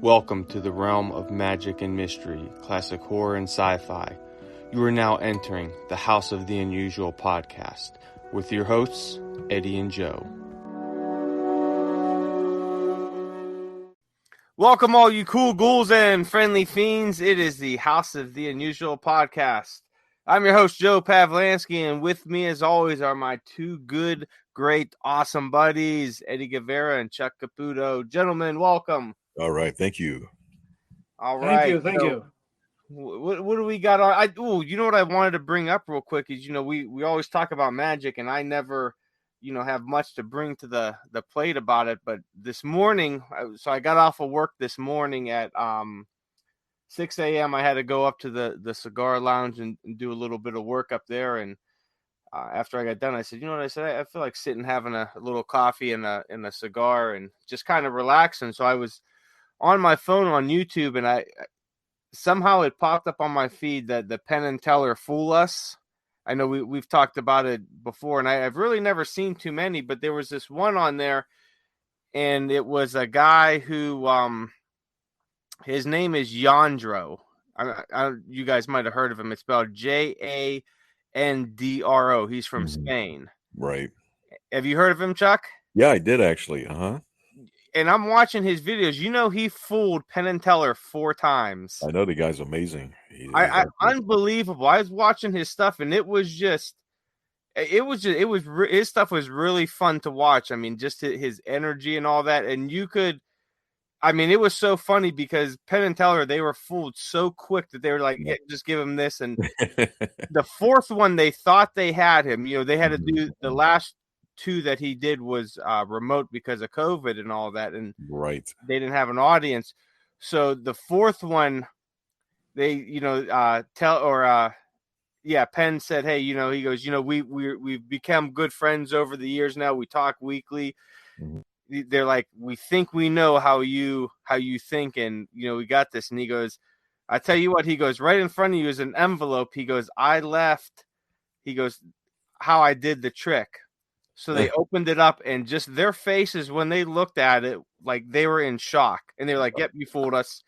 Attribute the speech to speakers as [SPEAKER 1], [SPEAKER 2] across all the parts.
[SPEAKER 1] Welcome to the realm of magic and mystery, classic horror and sci-fi. You are now entering the House of the Unusual podcast with your hosts, Eddie and Joe. Welcome all you cool ghouls and friendly fiends. It is the House of the Unusual podcast. I'm your host, Joe Pavlansky, and with me as always are my two good, great, awesome buddies, Eddie Guevara and Chuck Caputo. Gentlemen, welcome.
[SPEAKER 2] All right, thank you.
[SPEAKER 1] All right.
[SPEAKER 3] Thank you.
[SPEAKER 1] What do we got on? You know what I wanted to bring up real quick is, we always talk about magic, and I never, have much to bring to the plate about it. But this morning, so I got off of work this morning at 6 a.m. I had to go up to the cigar lounge and do a little bit of work up there. And after I got done, I said, you know what I said? I feel like sitting having a little coffee and a cigar and just kind of relaxing. So I was on my phone on YouTube, and I somehow it popped up on my feed that the Penn and Teller Fool Us. I know we've talked about it before, and I've really never seen too many, but there was this one on there, and it was a guy who his name is Yandro. You guys might have heard of him. It's spelled Jandro. He's from Spain.
[SPEAKER 2] Right.
[SPEAKER 1] Have you heard of him, Chuck?
[SPEAKER 2] Yeah, I did actually.
[SPEAKER 1] And I'm watching his videos. He fooled Penn and Teller 4 times.
[SPEAKER 2] I know the guy's amazing.
[SPEAKER 1] Unbelievable. I was watching his stuff, and his stuff was really fun to watch. I mean, just his energy and all that. And it was so funny because Penn and Teller, they were fooled so quick that they were like, yeah, just give him this. And the fourth one, they thought they had him. They had to do the last 2 that he did was remote because of COVID and all that, and
[SPEAKER 2] right,
[SPEAKER 1] they didn't have an audience. So the fourth one, they Penn said, hey, he goes, we've become good friends over the years now. We talk weekly. They're like, we think we know how you think, and we got this. And he goes, I tell you what, he goes, right in front of you is an envelope. He goes, I left. He goes, how I did the trick. So they opened it up, and just their faces when they looked at it, like they were in shock, and they were like, "Yep, you fooled us."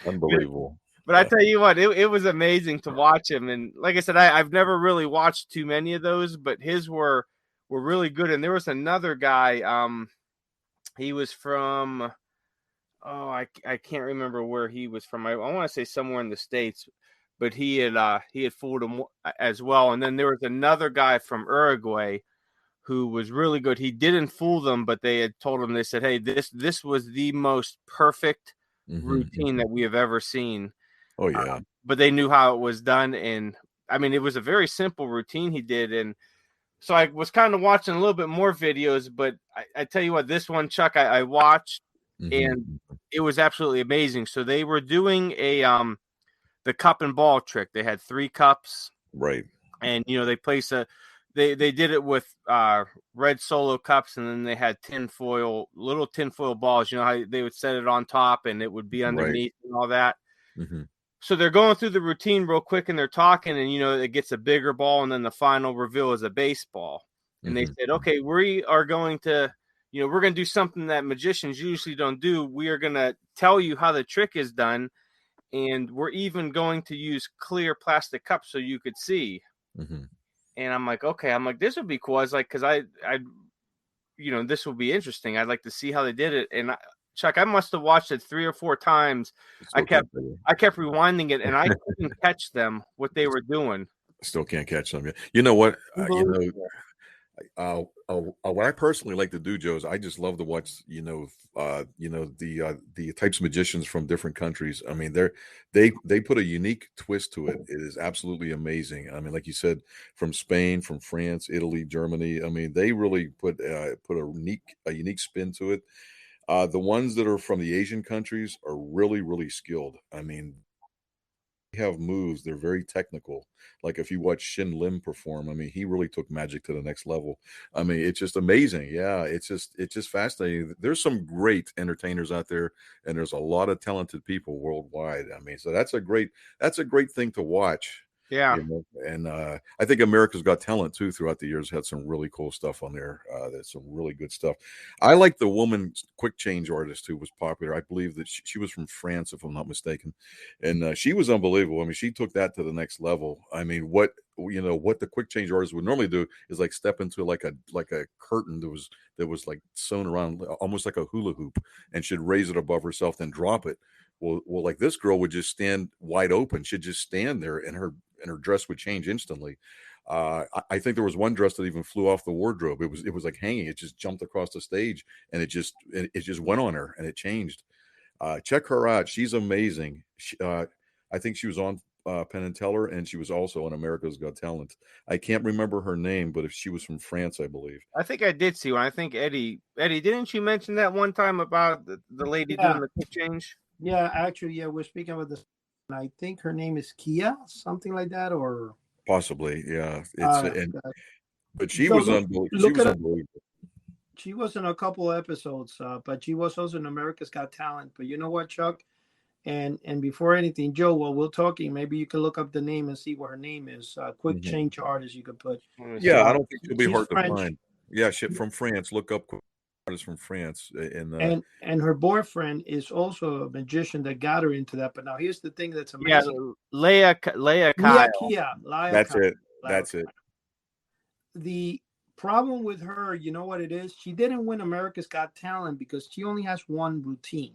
[SPEAKER 2] Unbelievable.
[SPEAKER 1] But I tell you what, it was amazing to watch him, and like I said, I've never really watched too many of those, but his were really good. And there was another guy, he was from, I can't remember where he was from. I want to say somewhere in the States. But he had fooled him as well. And then there was another guy from Uruguay who was really good. He didn't fool them, but they had told him, they said, hey, this was the most perfect routine that we have ever seen.
[SPEAKER 2] Oh, yeah.
[SPEAKER 1] But they knew how it was done. And, it was a very simple routine he did. And so I was kind of watching a little bit more videos. But I tell you what, this one, Chuck, I watched, and it was absolutely amazing. So they were doing the cup and ball trick. They had 3 cups,
[SPEAKER 2] right? And
[SPEAKER 1] they place they did it with red solo cups, and then they had little tinfoil balls. How they would set it on top, and it would be underneath and all that. So they're going through the routine real quick, and they're talking, and it gets a bigger ball, and then the final reveal is a baseball. And they said, okay, we are going to, we're going to do something that magicians usually don't do. We are going to tell you how the trick is done. And we're even going to use clear plastic cups so you could see. And I'm like, okay. This would be cool. I was like, because this will be interesting. I'd like to see how they did it. And Chuck, I must have watched it 3 or 4 times. I kept rewinding it, and I couldn't catch them what they were doing.
[SPEAKER 2] Still can't catch them. You know what? What I personally like to do, Joe, is I just love to watch, the types of magicians from different countries. They put a unique twist to it. It is absolutely amazing. Like you said, from Spain, from France, Italy, Germany. They really put a unique spin to it. The ones that are from the Asian countries are really, really skilled. They have moves. They're very technical. Like if you watch Shin Lim perform, he really took magic to the next level. It's just amazing. Yeah, it's just fascinating. There's some great entertainers out there, and there's a lot of talented people worldwide. So that's a great thing to watch.
[SPEAKER 1] Yeah.
[SPEAKER 2] You know, and I think America's Got Talent too throughout the years had some really cool stuff on there. That's some really good stuff. I like the woman quick change artist who was popular. I believe that she was from France, if I'm not mistaken, and she was unbelievable. I mean, she took that to the next level. I mean, what what the quick change artist would normally do is like step into like a curtain that was like sewn around almost like a hula hoop, and she'd raise it above herself, then drop it. Well, like this girl would just stand wide open. She'd just stand there, and her dress would change instantly. I think there was one dress that even flew off the wardrobe. It was like hanging. It just jumped across the stage, and it just went on her, and it changed. Check her out. She's amazing. I think she was on Penn and Teller, and she was also on America's Got Talent. I can't remember her name, but if she was from France, I believe.
[SPEAKER 1] I think I did see one. I think Eddie, didn't you mention that one time about the lady
[SPEAKER 3] Yeah.
[SPEAKER 1] doing the quick change?
[SPEAKER 3] Yeah, actually, yeah, we're speaking about this. I think her name is Kia, something like that, or
[SPEAKER 2] Possibly, yeah. But she
[SPEAKER 3] so
[SPEAKER 2] was unbelievable. She
[SPEAKER 3] look
[SPEAKER 2] was
[SPEAKER 3] at it.
[SPEAKER 2] unbelievable.
[SPEAKER 3] She was in a couple episodes, but she was also in America's Got Talent. But you know what, Chuck? And before anything, Joe, while we're talking, maybe you can look up the name and see what her name is. Quick
[SPEAKER 2] Mhm.
[SPEAKER 3] change artist, you could put.
[SPEAKER 2] Yeah, I don't think she'll be
[SPEAKER 3] She's
[SPEAKER 2] hard to
[SPEAKER 3] French.
[SPEAKER 2] find. Yeah, shit from France. Look up artists from France,
[SPEAKER 3] And her boyfriend is also a magician that got her into that. But now here's the thing that's
[SPEAKER 1] Yeah,
[SPEAKER 3] amazing.
[SPEAKER 1] Leia Kyle.
[SPEAKER 2] that's it. That's it.
[SPEAKER 3] The problem with her, you know what it is? She didn't win America's Got Talent because she only has one routine.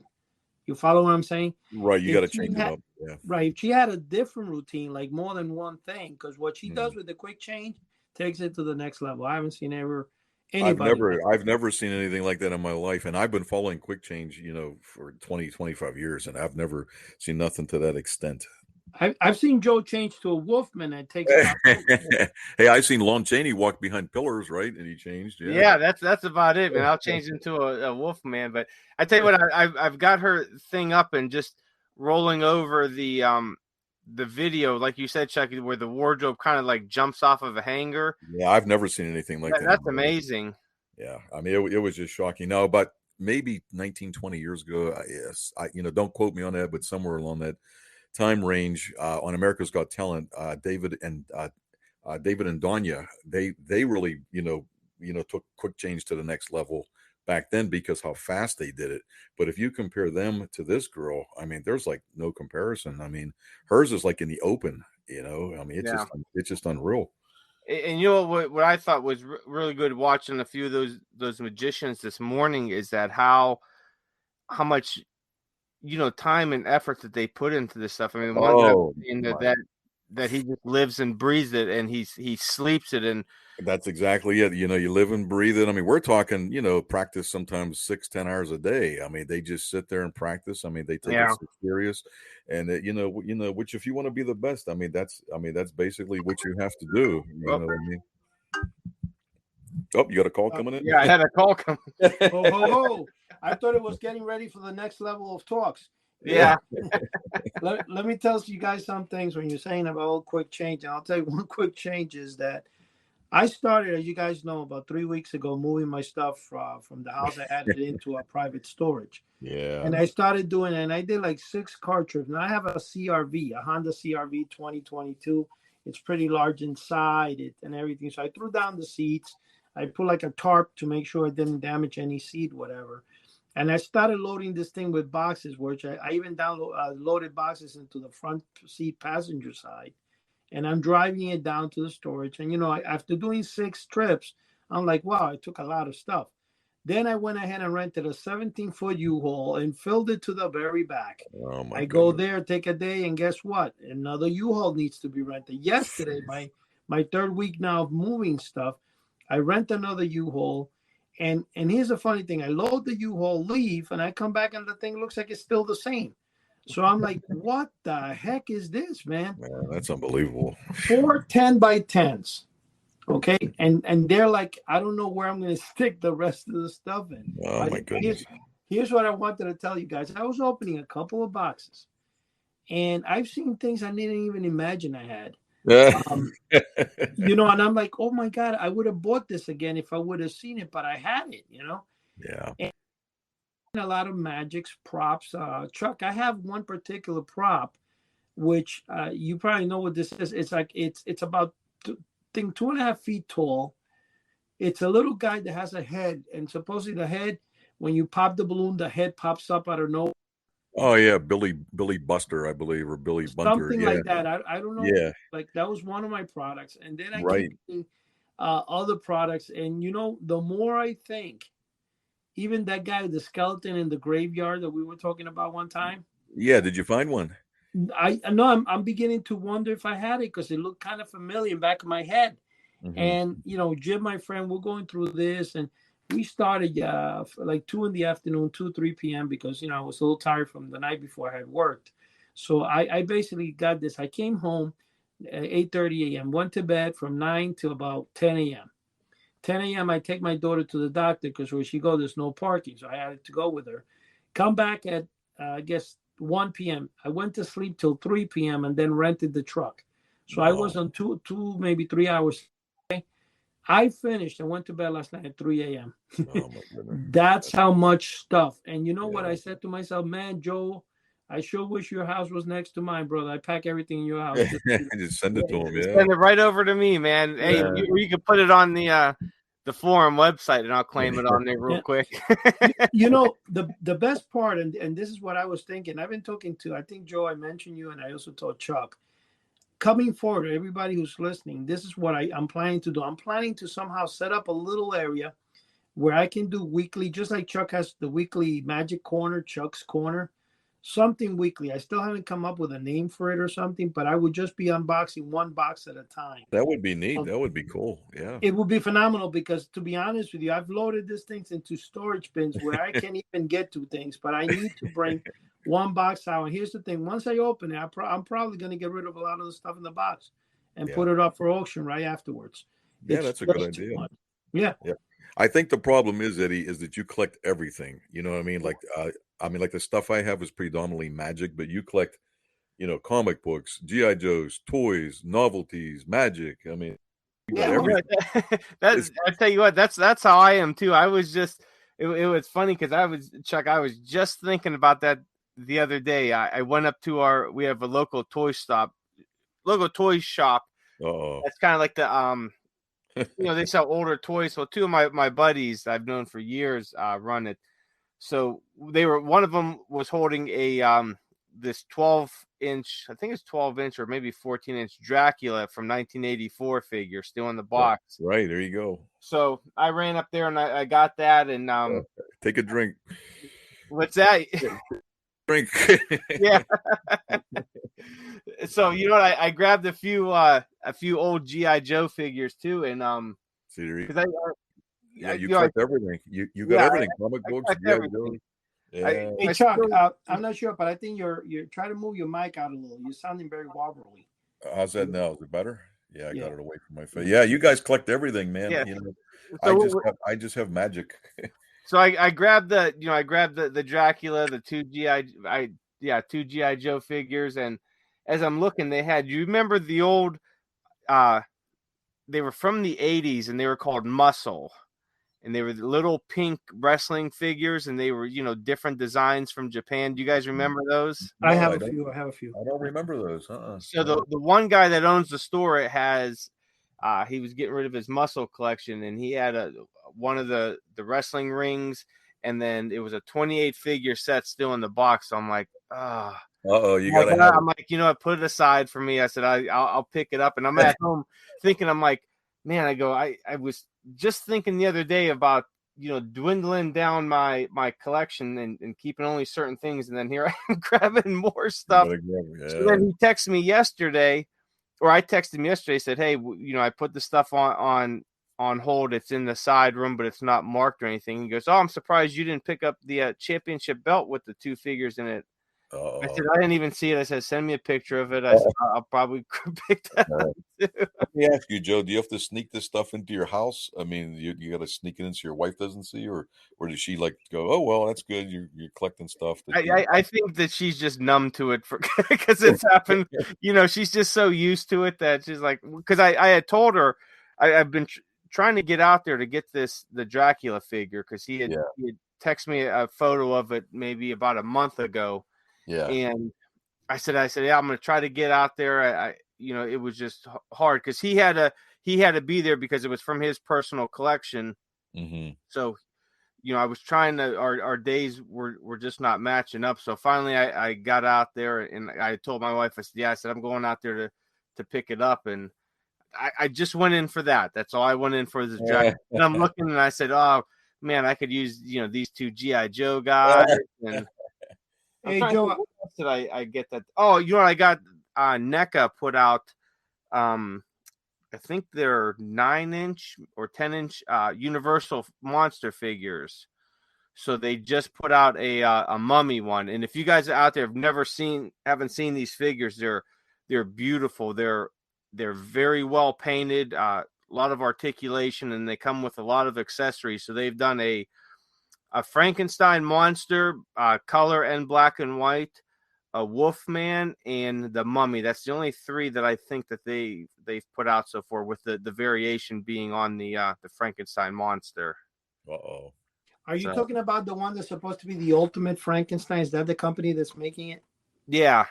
[SPEAKER 3] You follow what I'm saying?
[SPEAKER 2] Right, you
[SPEAKER 3] If
[SPEAKER 2] got to
[SPEAKER 3] she
[SPEAKER 2] change it
[SPEAKER 3] had-
[SPEAKER 2] up. Yeah.
[SPEAKER 3] Right. If she had a different routine, like more than one thing, because what she does with the quick change takes it to the next level. I haven't seen anybody.
[SPEAKER 2] I've never seen anything like that in my life, and I've been following quick change, for 20, 25 years, and I've never seen nothing to that extent.
[SPEAKER 3] I've seen Joe change to a Wolfman and takes about
[SPEAKER 2] Hey, I've seen Lon Chaney walk behind pillars, right? And he changed. Yeah.
[SPEAKER 1] Yeah, that's about it, man. I'll change into a wolf man. But I tell you what, I've got her thing up and just rolling over the video, like you said, Chuck, where the wardrobe kind of like jumps off of a hanger.
[SPEAKER 2] Yeah, I've never seen anything like that.
[SPEAKER 1] That's amazing.
[SPEAKER 2] Yeah, I mean, it was just shocking. No, but maybe 19, 20 years ago, yes, don't quote me on that, but somewhere along that time range, on America's Got Talent, David and Danya, they really, took quick change to the next level back then because how fast they did it. But if you compare them to this girl, I mean, there's like no comparison. I mean, hers is like in the open, I mean, it's just unreal.
[SPEAKER 1] And you know what I thought was really good watching a few of those magicians this morning is that how much time and effort that they put into this stuff. I mean, that he just lives and breathes it, and he sleeps it, and
[SPEAKER 2] that's exactly it. You live and breathe it. I mean, we're talking, practice sometimes 6-10 hours a day. I mean, they just sit there and practice. I mean, they take it so serious, and which if you want to be the best, I mean, that's basically what you have to do. You know what I mean? Oh, you got a call coming in?
[SPEAKER 1] Yeah, I had a call coming.
[SPEAKER 3] Oh. I thought it was getting ready for the next level of talks.
[SPEAKER 1] Yeah.
[SPEAKER 3] Let me tell you guys some things when you're saying about quick change. And I'll tell you one quick change is that I started, as you guys know, about 3 weeks ago, moving my stuff from the house. I added it into a private storage.
[SPEAKER 2] Yeah.
[SPEAKER 3] And I started doing it, and I did like 6 car trips. Now I have a CRV, a Honda CRV 2022. It's pretty large inside it and everything. So I threw down the seats. I put like a tarp to make sure it didn't damage any seat, whatever. And I started loading this thing with boxes, which I even loaded boxes into the front seat passenger side. And I'm driving it down to the storage. And, after doing 6 trips, I'm like, wow, I took a lot of stuff. Then I went ahead and rented a 17-foot U-Haul and filled it to the very back.
[SPEAKER 2] Oh my
[SPEAKER 3] I go there, take a day, and guess what? Another U-Haul needs to be rented. Yesterday, my 3rd week now of moving stuff, I rent another U-Haul. And here's the funny thing. I load the U-Haul, leave, and I come back and the thing looks like it's still the same. So I'm like, what the heck is this, man?
[SPEAKER 2] Man, that's unbelievable.
[SPEAKER 3] 4 10x10s. Okay. And they're like, I don't know where I'm going to stick the rest of the stuff in.
[SPEAKER 2] Oh, my goodness.
[SPEAKER 3] Here's what I wanted to tell you guys. I was opening a couple of boxes, and I've seen things I didn't even imagine I had. And I'm like, oh my God, I would have bought this again if I would have seen it, but I had it,
[SPEAKER 2] Yeah.
[SPEAKER 3] And a lot of magics, props. Chuck, I have one particular prop which you probably know what this is. It's like it's about 2.5 feet tall. It's a little guy that has a head, and supposedly the head, when you pop the balloon, the head pops up out of nowhere.
[SPEAKER 2] Oh yeah, Billy Buster, I believe, or Billy Bunter.
[SPEAKER 3] Something
[SPEAKER 2] Yeah,
[SPEAKER 3] like that. I don't know.
[SPEAKER 2] yeah,
[SPEAKER 3] Like that was one of my products, and then I keep
[SPEAKER 2] right.
[SPEAKER 3] getting, other products. And the more I think, even that guy, the skeleton in the graveyard that we were talking about one time.
[SPEAKER 2] Yeah, did you find one?
[SPEAKER 3] I know I'm beginning to wonder if I had it because it looked kind of familiar in the back of my head.
[SPEAKER 2] Hmm.
[SPEAKER 3] And Jim, my friend, we're going through this, and we started like 2 in the afternoon, 2-3 p.m. because I was a little tired from the night before I had worked. So I basically got this. I came home at 8:30 a.m. Went to bed from 9 to about 10 a.m. 10 a.m. I take my daughter to the doctor because where she goes, there's no parking, so I had to go with her. Come back at I guess 1 p.m. I went to sleep till 3 p.m. and then rented the truck. So I was
[SPEAKER 2] No.
[SPEAKER 3] on two maybe 3 hours. I finished and went to bed last night at 3 a.m.
[SPEAKER 2] Oh my goodness.
[SPEAKER 3] That's how much stuff. And you know what
[SPEAKER 2] Yeah.
[SPEAKER 3] I said to myself, man, Joe, I sure wish your house was next to mine, brother. I pack everything in your house.
[SPEAKER 2] Just send it to him. Yeah.
[SPEAKER 1] Send it right over to me, man. Hey,
[SPEAKER 2] Yeah.
[SPEAKER 1] you can put it on the forum website, and I'll claim it on there real
[SPEAKER 3] Yeah.
[SPEAKER 1] quick.
[SPEAKER 3] The best part, and this is what I was thinking. I've been talking to, I think, Joe, I mentioned you, and I also told Chuck. Coming forward, everybody who's listening, this is what I'm planning to do. I'm planning to somehow set up a little area where I can do weekly, just like Chuck has the weekly Magic Corner, Chuck's Corner, something weekly. I still haven't come up with a name for it or something, but I would just be unboxing one box at a time.
[SPEAKER 2] That would be neat. That would be cool. Yeah.
[SPEAKER 3] It would be phenomenal because, to be honest with you, I've loaded these things into storage bins where I can't even get to things, but I need to bring one box out. And here's the thing: once I open it, I'm probably going to get rid of a lot of the stuff in the box and put it up for auction right afterwards.
[SPEAKER 2] Yeah, that's a good idea.
[SPEAKER 3] Yeah.
[SPEAKER 2] Yeah. I think the problem is, Eddie, is that you collect everything. You know what I mean? Like, like the stuff I have is predominantly magic, but you collect, comic books, GI Joes, toys, novelties, magic. I mean, you got everything.
[SPEAKER 1] I tell you what, that's how I am too. I was just it was funny because I was just thinking about that the other day. I went up to we have a local toy shop.
[SPEAKER 2] Uh-oh.
[SPEAKER 1] That's kind of like the they sell older toys. So two of my buddies I've known for years run it. So one of them was holding a this 12-inch, I think it's 12-inch or maybe 14-inch Dracula from 1984 figure still in the box.
[SPEAKER 2] Right, there you go.
[SPEAKER 1] So I ran up there and I got that and
[SPEAKER 2] take a drink.
[SPEAKER 1] What's that?
[SPEAKER 2] Drink.
[SPEAKER 1] Yeah. So I grabbed a few old GI Joe figures too, and
[SPEAKER 2] because you collect everything. You got everything. Comic books, GI Joe.
[SPEAKER 3] Yeah. Hey Chuck, I'm not sure, but I think you're trying to move your mic out a little. You're sounding very wobbly.
[SPEAKER 2] How's that now? Is it better? Yeah, I got it away from my face. Yeah, you guys collect everything, man.
[SPEAKER 1] Yeah.
[SPEAKER 2] So I just have magic.
[SPEAKER 1] So I grabbed the Dracula, the two GI Joe figures, and as I'm looking, you remember the old they were from the 80s and they were called Muscle. And they were the little pink wrestling figures, and they were, different designs from Japan. Do you guys remember those?
[SPEAKER 3] No, I have a few.
[SPEAKER 2] I don't remember those.
[SPEAKER 1] So the one guy that owns the store, it has, he was getting rid of his Muscle collection, and he had one of the wrestling rings, and then it was a 28 figure set still in the box. So I'm like,
[SPEAKER 2] you got to.
[SPEAKER 1] I'm like, put it aside for me. I said, I'll pick it up, and I'm at home thinking, I'm like, man, I was just thinking the other day about dwindling down my collection and keeping only certain things, and then here I am grabbing more stuff. So then he texted me yesterday, or I texted him yesterday, said, hey, I put the stuff on hold. It's in the side room, but it's not marked or anything. He goes, oh, I'm surprised you didn't pick up the championship belt with the two figures in it. I said, I didn't even see it. I said, send me a picture of it. I said, I'll probably pick that up too.
[SPEAKER 2] Let me ask you, Joe, do you have to sneak this stuff into your house? I mean, you got to sneak it in so your wife doesn't see, or does she like go, oh, well, that's good. You're collecting stuff.
[SPEAKER 1] I think that she's just numb to it because it's happened. She's just so used to it that she's like, because I had told her I've been trying to get out there to get the Dracula figure because he had texted me a photo of it maybe about a month ago.
[SPEAKER 2] Yeah.
[SPEAKER 1] And I said, yeah, I'm going to try to get out there. It was just hard because he had to be there because it was from his personal collection.
[SPEAKER 2] Mm-hmm.
[SPEAKER 1] So, I was trying to, our days were just not matching up. So finally I got out there and I told my wife, I said, I'm going out there to pick it up. And I just went in for that. That's all I went in for, this jacket. And I'm looking and I said, oh man, I could use, these two G.I. Joe guys. And
[SPEAKER 3] Hey, Joe.
[SPEAKER 1] What else did I get that? Oh, I got NECA put out, I think they're 9-inch or 10-inch Universal Monster figures. So they just put out a mummy one. And if you guys out there haven't seen these figures, they're beautiful. They're very well painted, a lot of articulation, and they come with a lot of accessories. So they've done a Frankenstein monster, color and black and white, a Wolfman, and the Mummy. That's the only three that I think that they've put out so far, with the variation being on the Frankenstein monster.
[SPEAKER 2] Uh-oh.
[SPEAKER 3] Are you talking about the one that's supposed to be the ultimate Frankenstein? Is that the company that's making it?
[SPEAKER 1] Yeah.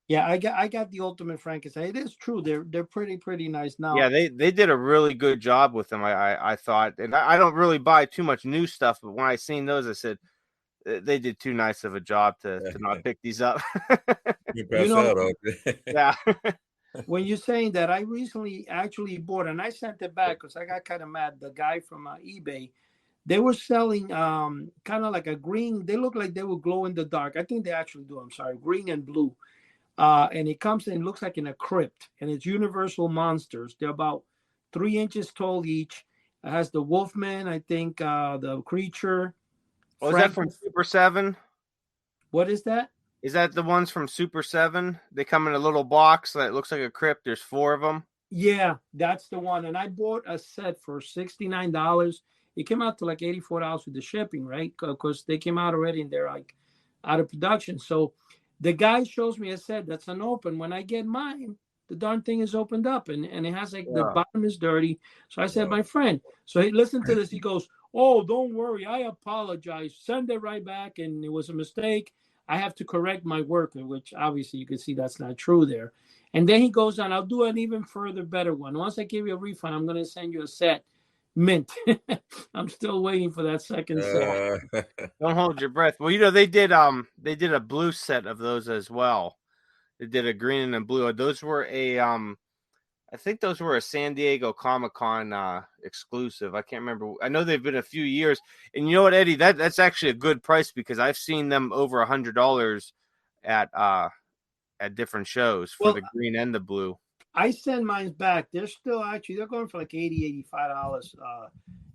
[SPEAKER 3] I got the ultimate Frankenstein. It is true. They're pretty nice now.
[SPEAKER 1] Yeah, they did a really good job with them. I thought, and I don't really buy too much new stuff, but when I seen those, I said they did too nice of a job to not pick these up.
[SPEAKER 2] You pass out, okay?
[SPEAKER 3] Yeah. When you're saying that, I recently actually bought, and I sent it back because I got kind of mad. The guy from eBay, they were selling kind of like a green. They look like they will glow in the dark. I think they actually do. I'm sorry, green and blue. And it comes in, looks like in a crypt, and it's Universal Monsters. They're about 3 inches tall each. It has the Wolfman, I think, the creature.
[SPEAKER 1] Oh, is that from Super 7?
[SPEAKER 3] What is that?
[SPEAKER 1] Is that the ones from Super 7? They come in a little box that looks like a crypt. There's 4 of them.
[SPEAKER 3] Yeah, that's the one. And I bought a set for $69. It came out to like $84 with the shipping, right? Because they came out already and they're like out of production. So the guy shows me a set that's unopened. When I get mine, the darn thing is opened up and it has like the bottom is dirty. So I said, my friend, so he listened to this. He goes, oh, don't worry. I apologize. Send it right back. And it was a mistake. I have to correct my work, which obviously you can see that's not true there. And then he goes on, I'll do an even further better one. Once I give you a refund, I'm going to send you a set mint. I'm still waiting for that second set.
[SPEAKER 1] Don't hold your breath. Well, they did a blue set of those as well. They did a green and a blue. Those were I think those were a San Diego Comic-Con exclusive. I can't remember. I know they've been a few years. And you know what, Eddie? That's actually a good price because I've seen them over $100 at different shows for the green and the blue.
[SPEAKER 3] I send mine back. They're going for like $80, $85 on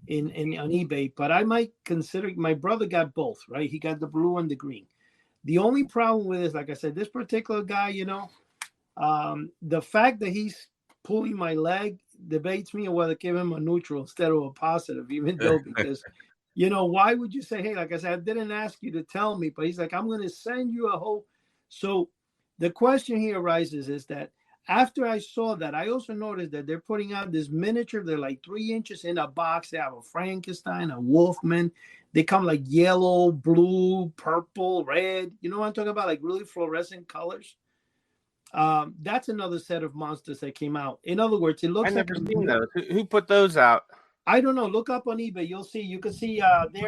[SPEAKER 3] eBay. But I might consider. My brother got both, right? He got the blue and the green. The only problem with it is, like I said, this particular guy, the fact that he's pulling my leg debates me on whether to give him a neutral instead of a positive, even though, because, why would you say, hey, like I said, I didn't ask you to tell me, but he's like, I'm going to send you a whole. So the question here arises is that after I saw that, I also noticed that they're putting out this miniature. They're like 3 inches in a box. They have a Frankenstein, a Wolfman. They come like yellow, blue, purple, red. You know what I'm talking about? Like really fluorescent colors. That's another set of monsters that came out. In other words, it looks like.
[SPEAKER 1] I've never seen those. Who put those out?
[SPEAKER 3] I don't know. Look up on eBay. You'll see. You can see they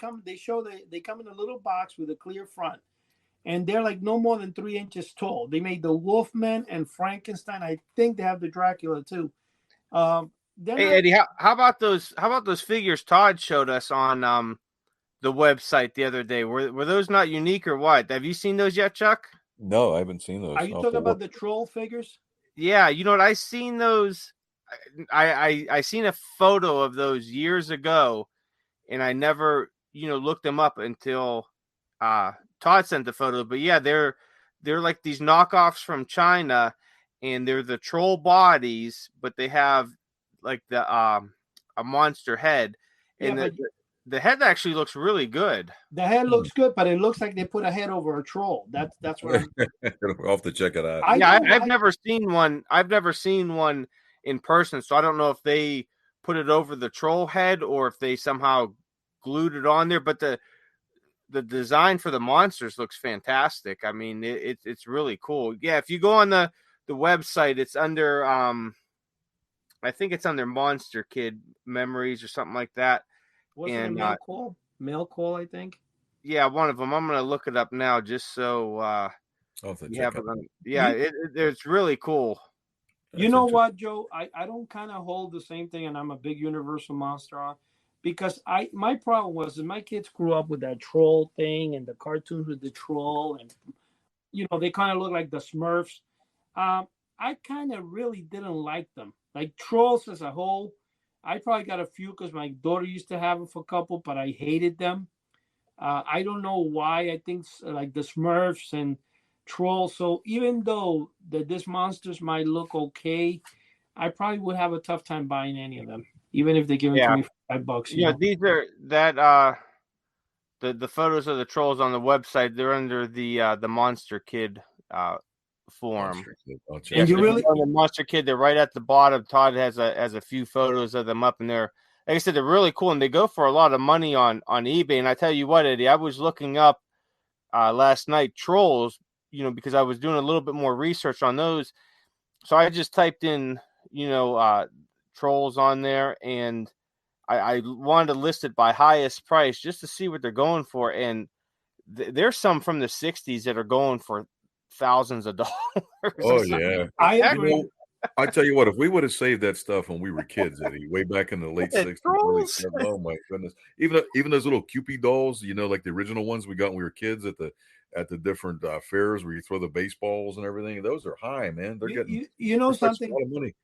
[SPEAKER 3] come in a little box with a clear front. And they're like no more than 3 inches tall. They made the Wolfman and Frankenstein. I think they have the Dracula too.
[SPEAKER 1] Hey, Eddie, how about those figures Todd showed us on the website the other day? Were those not unique or what? Have you seen those yet, Chuck?
[SPEAKER 2] No, I haven't seen those.
[SPEAKER 3] Are you talking about the troll figures?
[SPEAKER 1] Yeah, you know what? I seen those. I seen a photo of those years ago, and I never looked them up until Todd sent the photo. But yeah, they're like these knockoffs from China, and they're the troll bodies, but they have like the a monster head, and the head actually looks really good.
[SPEAKER 3] The head looks good, but it looks like they put a head over a troll. That's what
[SPEAKER 2] I'll have to check it out.
[SPEAKER 1] I've never seen one. I've never seen one in person, so I don't know if they put it over the troll head or if they somehow glued it on there. But the the design for the monsters looks fantastic. I mean, it's really cool. Yeah, if you go on the website, it's under I think it's under Monster Kid Memories or something like that.
[SPEAKER 3] Wasn't it
[SPEAKER 1] And
[SPEAKER 3] Mail Call? Mail Call, I think.
[SPEAKER 1] yeah, one of them. I'm gonna look it up now just so
[SPEAKER 2] I'll have to
[SPEAKER 1] you
[SPEAKER 2] check
[SPEAKER 1] have it.
[SPEAKER 2] out.
[SPEAKER 1] Yeah, it's really cool.
[SPEAKER 3] You know what, Joe? I don't kind of hold the same thing, and I'm a big Universal Monster on, because my problem was that my kids grew up with that troll thing and the cartoons with the troll, and they kind of look like the Smurfs. I kind of really didn't like them, like trolls as a whole. I probably got a few because my daughter used to have them for a couple, but I hated them. I don't know why. I think like the Smurfs and trolls. So even though these monsters might look okay, I probably would have a tough time buying any of them, even if they give it to me for $5.
[SPEAKER 1] Yeah, these are that the photos of the trolls on the website. They're under the Monster Kid forum.
[SPEAKER 3] And you really
[SPEAKER 1] on the Monster Kid, they're right at the bottom. Todd has a few photos of them up in there. Like I said, they're really cool, and they go for a lot of money on eBay. And I tell you what, Eddie, I was looking up last night trolls, because I was doing a little bit more research on those. So I just typed in, trolls on there, and I wanted to list it by highest price just to see what they're going for. And there's some from the 60s that are going for thousands of dollars.
[SPEAKER 2] Oh, yeah.
[SPEAKER 3] I agree.
[SPEAKER 2] I tell you what, if we would have saved that stuff when we were kids, Eddie, way back in the late 60s, early 70s, oh my goodness. Even those little Cupid dolls, like the original ones we got when we were kids at the different fairs where you throw the baseballs and everything, those are high, man. They're getting
[SPEAKER 3] something.
[SPEAKER 2] A lot of money.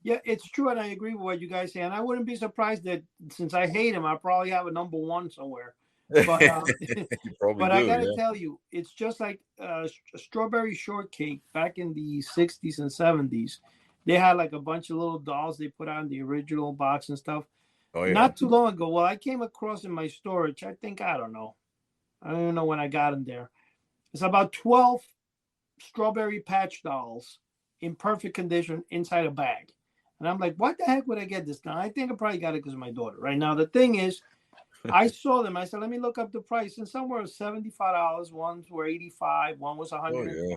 [SPEAKER 3] Yeah, it's true, and I agree with what you guys say. And I wouldn't be surprised that since I hate him, I'll probably have a number one somewhere. But but I gotta tell you, it's just like strawberry shortcake back in the 60s and 70s. They had like a bunch of little dolls they put out in the original box and stuff.
[SPEAKER 2] Oh, yeah.
[SPEAKER 3] Not too long ago, I came across in my storage, I don't even know when I got them there. It's about 12 strawberry patch dolls in perfect condition inside a bag. And I'm like, what the heck would I get this now? I think I probably got it because of my daughter. Right now, the thing is, I saw them. I said, let me look up the price. And some were $75. Ones were $85. One was $100.
[SPEAKER 2] Oh, yeah.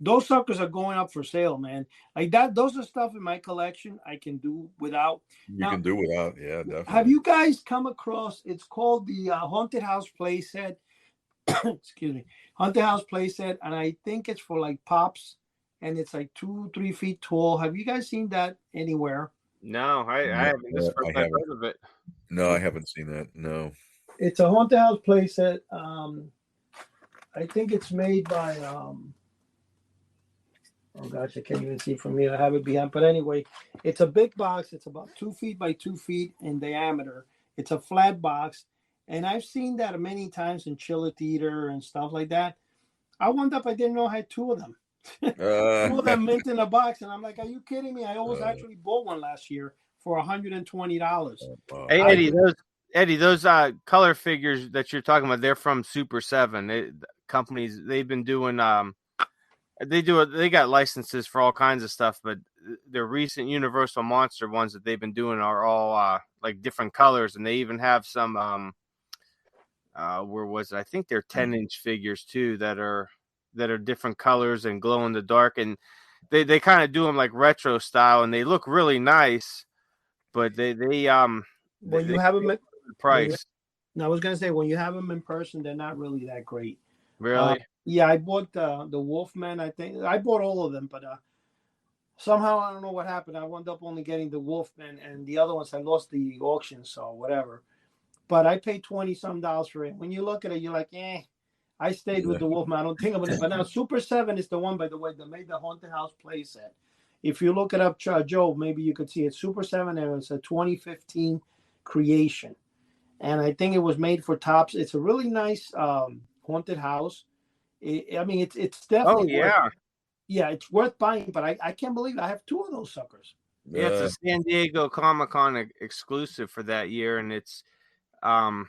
[SPEAKER 3] Those suckers are going up for sale, man. Like that. Those are stuff in my collection I can do without.
[SPEAKER 2] Can do without. Yeah, definitely.
[SPEAKER 3] Have you guys come across? It's called the Haunted House playset. Excuse me, Haunted House playset, and I think it's for like pops, and it's like 2-3 feet tall. Have you guys seen that anywhere?
[SPEAKER 1] No, I haven't. This is the first I've heard of it.
[SPEAKER 2] No, I haven't seen that. No.
[SPEAKER 3] It's a Haunted House playset. I think it's made by oh gosh, I can't even see from here. I have it behind. But anyway, it's a big box. It's about 2 feet by 2 feet in diameter. It's a flat box. And I've seen that many times in Chili Theater and stuff like that. I wound up, I didn't know I had two of them. Two of them mint in a box. And I'm like, are you kidding me? I almost actually bought one last year for $120.
[SPEAKER 1] Hey, Eddie, those color figures that you're talking about, they're from Super 7. Companies, they've been doing they got licenses for all kinds of stuff, but their recent Universal Monster ones that they've been doing are all like different colors, and they even have some where was it? I think they're 10-inch figures too that are different colors and glow in the dark, and they kind of do them like retro style, and they look really nice, but they
[SPEAKER 3] when you have them at
[SPEAKER 1] price.
[SPEAKER 3] No, I was gonna say when you have them in person, they're not really that great.
[SPEAKER 1] Really?
[SPEAKER 3] Yeah, I bought the Wolfman. I think I bought all of them, but somehow I don't know what happened. I wound up only getting the Wolfman, and the other ones I lost the auction, so whatever. But I paid $20-some for it. When you look at it, you're like, I stayed with the Wolfman. I don't think about it. But now Super 7 is the one, by the way, that made the Haunted House playset. If you look it up, Joe, maybe you could see it. Super 7, and it's a 2015 creation. And I think it was made for Topps. It's a really nice haunted house. It's definitely it's worth buying. But I can't believe I have two of those suckers.
[SPEAKER 1] Yeah, it's a San Diego Comic-Con exclusive for that year, and it's
[SPEAKER 2] I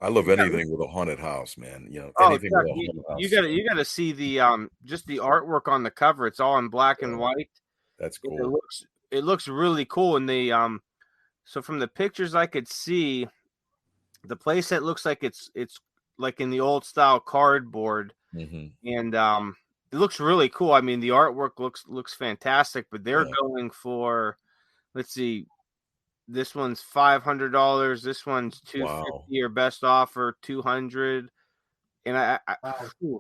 [SPEAKER 2] love anything with a haunted house, man. Anything with a haunted house.
[SPEAKER 1] You gotta see the just the artwork on the cover. It's all in black and white.
[SPEAKER 2] That's cool.
[SPEAKER 1] It looks really cool, and so from the pictures I could see, the playset looks like it's like in the old style cardboard,
[SPEAKER 2] Hmm.
[SPEAKER 1] and it looks really cool. I mean, the artwork looks fantastic, but they're
[SPEAKER 2] Yeah.
[SPEAKER 1] going for, let's see, this one's $500, this one's
[SPEAKER 2] Wow.
[SPEAKER 1] $250, or best offer $200. And
[SPEAKER 3] Wow.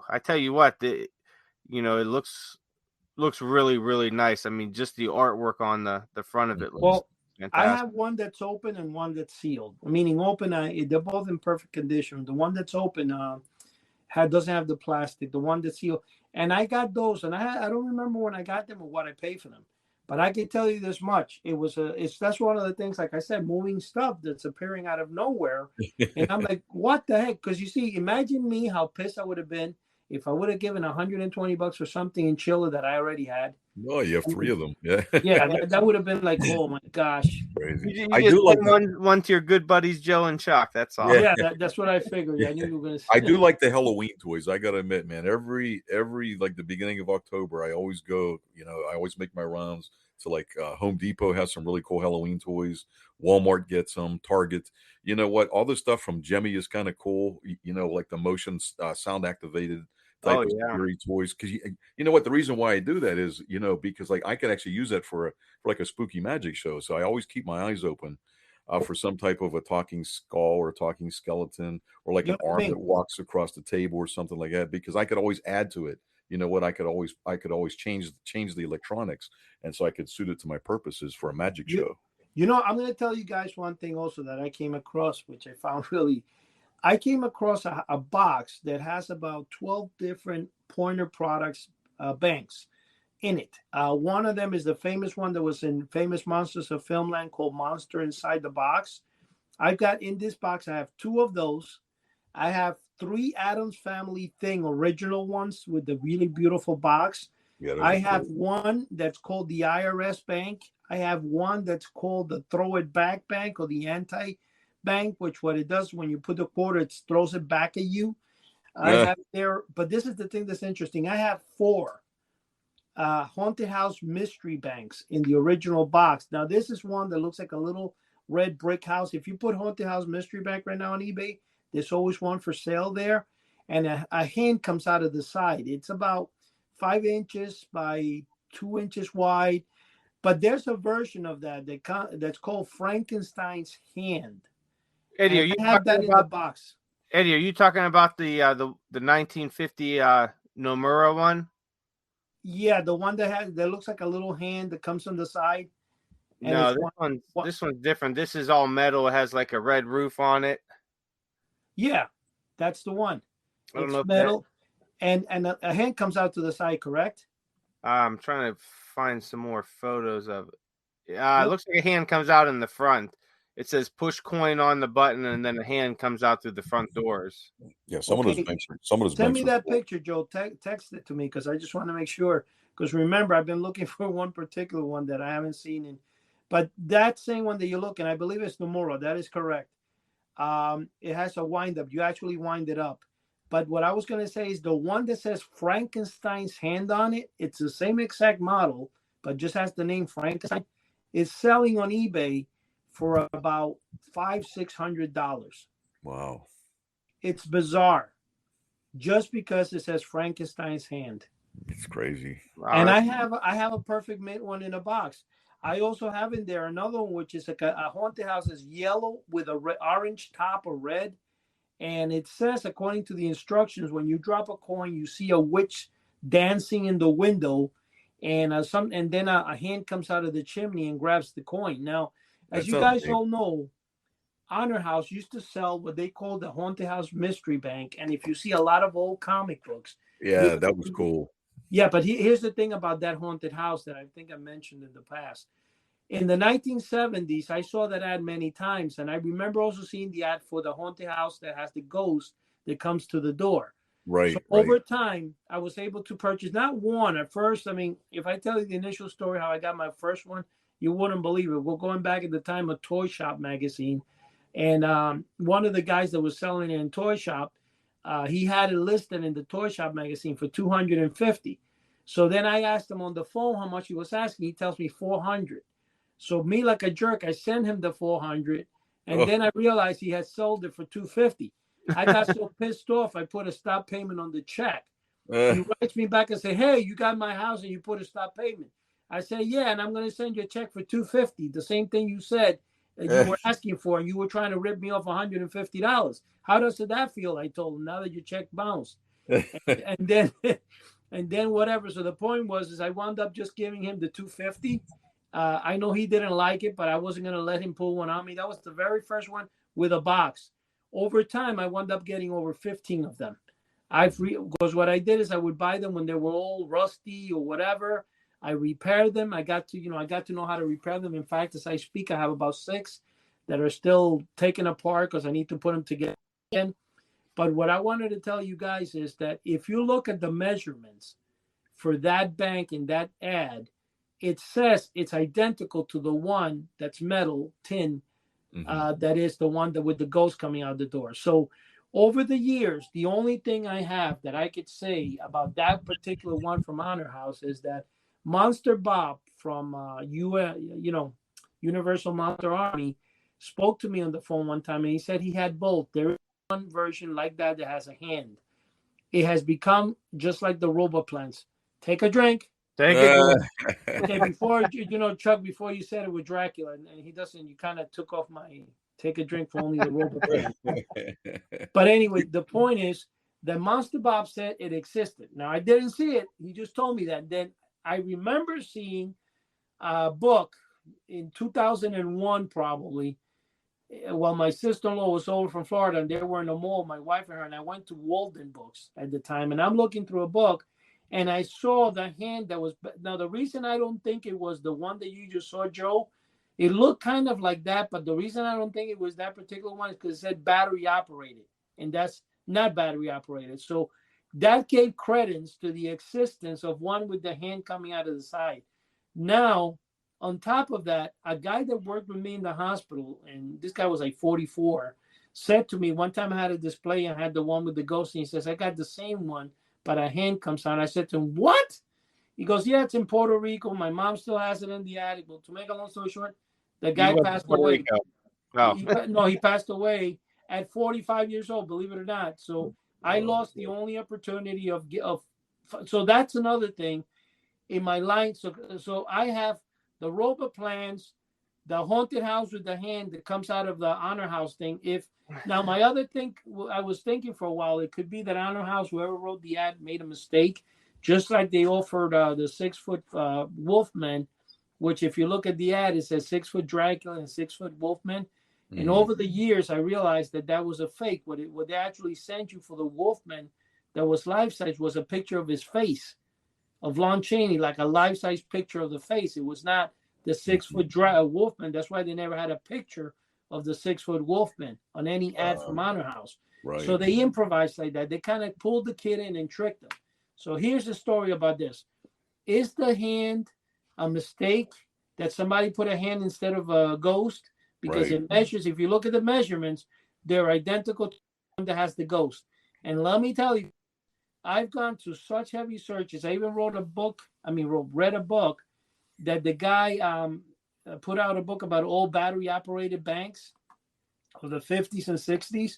[SPEAKER 1] I tell you what, it looks really, really nice. I mean, just the artwork on the front of it looks
[SPEAKER 3] Well, I
[SPEAKER 1] fantastic.
[SPEAKER 3] have one that's open and one that's sealed. Meaning open, they're both in perfect condition. The one that's open doesn't have the plastic. The one that's sealed, and I got those, and I don't remember when I got them or what I paid for them, but I can tell you this much: that's one of the things, like I said, moving stuff that's appearing out of nowhere, and I'm like, what the heck? Because you see, imagine me how pissed I would have been if I would have given $120 for something in Chile that I already had.
[SPEAKER 2] Oh, you have three of them. Yeah.
[SPEAKER 3] Yeah, that would have been like, oh my gosh.
[SPEAKER 2] Crazy.
[SPEAKER 1] You
[SPEAKER 2] I
[SPEAKER 1] just
[SPEAKER 2] do like
[SPEAKER 1] send one to your good buddies Joe and Chuck. That's all.
[SPEAKER 2] Yeah.
[SPEAKER 3] Yeah, that's what I figured. I knew you were going to say.
[SPEAKER 2] I do like the Halloween toys. I gotta admit, man. Every like the beginning of October, I always go. I always make my rounds to like Home Depot has some really cool Halloween toys. Walmart gets them. Target. You know what? All the stuff from Jemmy is kind of cool. Like the motion sound activated type
[SPEAKER 1] Oh
[SPEAKER 2] of
[SPEAKER 1] yeah.
[SPEAKER 2] scary toys. Because you know what? The reason why I do that is because like I could actually use that for like a spooky magic show. So I always keep my eyes open. For some type of a talking skull or a talking skeleton, or like
[SPEAKER 3] You
[SPEAKER 2] an
[SPEAKER 3] know what I
[SPEAKER 2] arm
[SPEAKER 3] mean?
[SPEAKER 2] that walks across the table or something like that, because I could always add to it. You know what? I could always change the electronics, and so I could suit it to my purposes for a magic
[SPEAKER 3] You,
[SPEAKER 2] show.
[SPEAKER 3] I'm going to tell you guys one thing also that I came across, which I found really. I came across a box that has about 12 different Pointer products banks in it. One of them is the famous one that was in Famous Monsters of Filmland called Monster Inside the Box. I've got in this box, I have two of those. I have three Adams Family Thing original ones with the really beautiful box.
[SPEAKER 2] Yeah, those
[SPEAKER 3] I
[SPEAKER 2] are
[SPEAKER 3] have
[SPEAKER 2] cool.
[SPEAKER 3] one that's called the IRS Bank. I have one that's called the Throw It Back Bank or the Anti Bank, which what it does when you put the quarter, it throws it back at you. I
[SPEAKER 2] Yeah,
[SPEAKER 3] have there, but this is the thing that's interesting. I have four haunted house mystery banks in the original box. Now, this is one that looks like a little red brick house. If you put haunted house mystery bank right now on eBay, there's always one for sale there, and a hand comes out of the side. It's about 5 inches by 2 inches wide, but there's a version of that's called Frankenstein's hand,
[SPEAKER 1] Eddie,
[SPEAKER 3] and
[SPEAKER 1] are you
[SPEAKER 3] I have
[SPEAKER 1] talking
[SPEAKER 3] that in the
[SPEAKER 1] about
[SPEAKER 3] box.
[SPEAKER 1] Eddie? Are you talking about the 1950 Nomura one?
[SPEAKER 3] Yeah, the one that looks like a little hand that comes on the side, and
[SPEAKER 1] No,
[SPEAKER 3] it's
[SPEAKER 1] this
[SPEAKER 3] one.
[SPEAKER 1] one's
[SPEAKER 3] What?
[SPEAKER 1] this one's different. This is all metal. It has like a red roof on it.
[SPEAKER 3] Yeah, that's the one.
[SPEAKER 1] I don't know
[SPEAKER 3] It's
[SPEAKER 1] if that.
[SPEAKER 3] metal, and a hand comes out to the side. Correct?
[SPEAKER 1] I'm trying to find some more photos of it. It
[SPEAKER 3] Look,
[SPEAKER 1] looks like a hand comes out in the front. It says push coin on the button, and then a hand comes out through the front doors.
[SPEAKER 2] yeah. Some of those
[SPEAKER 3] okay.
[SPEAKER 2] banks are some of those
[SPEAKER 3] Send
[SPEAKER 2] banks
[SPEAKER 3] me
[SPEAKER 2] are
[SPEAKER 3] that
[SPEAKER 2] cool.
[SPEAKER 3] picture, Joe. Text it to me because I just want to make sure. Because remember, I've been looking for one particular one that I haven't seen but that same one that you're looking, I believe it's Nomura. That is correct. It has a wind up. You actually wind it up. But what I was going to say is the one that says Frankenstein's hand on it, it's the same exact model, but just has the name Frankenstein. It's selling on eBay for about $500-600.
[SPEAKER 2] Wow,
[SPEAKER 3] It's bizarre just because it says Frankenstein's hand.
[SPEAKER 2] it's crazy.
[SPEAKER 3] And
[SPEAKER 1] That's
[SPEAKER 3] I have a perfect mint one in a box. I also have in there another one which is like a haunted house is yellow with a orange top or red. And it says, according to the instructions, when you drop a coin, you see a witch dancing in the window, and then a hand comes out of the chimney and grabs the coin. Now,
[SPEAKER 2] That
[SPEAKER 3] as you
[SPEAKER 2] sounds
[SPEAKER 3] guys
[SPEAKER 2] neat.
[SPEAKER 3] all know, Honor House used to sell what they called the Haunted House Mystery Bank, and if you see a lot of old comic books, you
[SPEAKER 2] Yeah, that was cool.
[SPEAKER 3] yeah. But here's the thing about that haunted house that I think I mentioned in the past. In the 1970s, I saw that ad many times, and I remember also seeing the ad for the haunted house that has the ghost that comes to the door. So
[SPEAKER 2] Right, right.
[SPEAKER 3] over time, I was able to purchase not one at first. I mean, if I tell you the initial story how I got my first one, you wouldn't believe it. We're going back at the time of Toy Shop magazine, and one of the guys that was selling it in Toy Shop, he had it listed in the Toy Shop magazine for 250. So then I asked him on the phone how much he was asking. He tells me 400. So me like a jerk, I sent him the 400, and
[SPEAKER 2] Oh,
[SPEAKER 3] then I realized he had sold it for 250. I got so pissed off, I put a stop payment on the check.
[SPEAKER 2] Uh,
[SPEAKER 3] He writes me back and say, "Hey, you got my house and you put a stop payment." I say, "Yeah, and I'm going to send you a check for $250. The same thing you said that you were asking for, and you were trying to rip me off $150. How does that feel?" I told him. Now that your check bounced, and then and then whatever. So the point was, is I wound up just giving him the $250. I know he didn't like it, but I wasn't going to let him pull one on me. That was the very first one with a box. Over time, I wound up getting over 15 of them. Because what I did is I would buy them when they were all rusty or whatever. I repaired them. I got to know how to repair them. In fact, as I speak, I have about 6 that are still taken apart because I need to put them together again. But what I wanted to tell you guys is that if you look at the measurements for that bank in that ad, it says it's identical to the one that's metal tin. That is the one that with the ghost coming out the door. So over the years, the only thing I have that I could say about that particular one from Honor House is that Monster Bob from Universal Monster Army spoke to me on the phone one time, and he said he had both. There is one version like that has a hand. It has become just like the Roboplans. Take a drink.
[SPEAKER 1] Take it.
[SPEAKER 3] Okay, before Chuck, before you said it with Dracula, and he doesn't. You kind of took off my take a drink for only the Roboplan. But anyway, the point is that Monster Bob said it existed. Now I didn't see it. He just told me that. Then I remember seeing a book in 2001, probably, while my sister-in-law was over from Florida, and they were in the mall, my wife and her, and I went to Walden Books at the time, and I'm looking through a book, and I saw the hand that was. Now the reason I don't think it was the one that you just saw, Joe, it looked kind of like that, but the reason I don't think it was that particular one is because it said battery operated, and that's not battery operated. So that gave credence to the existence of one with the hand coming out of the side. Now, on top of that, a guy that worked with me in the hospital, and this guy was like 44, said to me one time I had a display and I had the one with the ghost, and he says, "I got the same one, but a hand comes out." I said to him, "What?" He goes, "Yeah, it's in Puerto Rico. My mom still has it in the attic." But to make a long story short, the guy passed away.
[SPEAKER 1] Oh.
[SPEAKER 3] He passed away at 45 years old, believe it or not. So I lost the only opportunity of. So that's another thing in my line. So I have the Roboplans, the haunted house with the hand that comes out of the Honor House thing. Now my other thing, I was thinking for a while, it could be that Honor House, whoever wrote the ad, made a mistake, just like they offered the 6-foot Wolfman, which if you look at the ad, it says 6-foot Dracula and 6-foot Wolfman. And over the years, I realized that was a fake. What they actually sent you for the Wolfman that was life-size was a picture of his face, of Lon Chaney, like a life-size picture of the face. It was not the 6-foot Wolfman. That's why they never had a picture of the 6-foot Wolfman on any ad from Honor House. Right. So they improvised like that. They kind of pulled the kid in and tricked him. So here's the story about this. Is the hand a mistake that somebody put a hand instead of a ghost? Because it measures, if you look at the measurements, they're identical to the one that has the ghost. And let me tell you, I've gone to such heavy searches. I even read a book that the guy put out a book about old battery-operated banks of the 50s and 60s.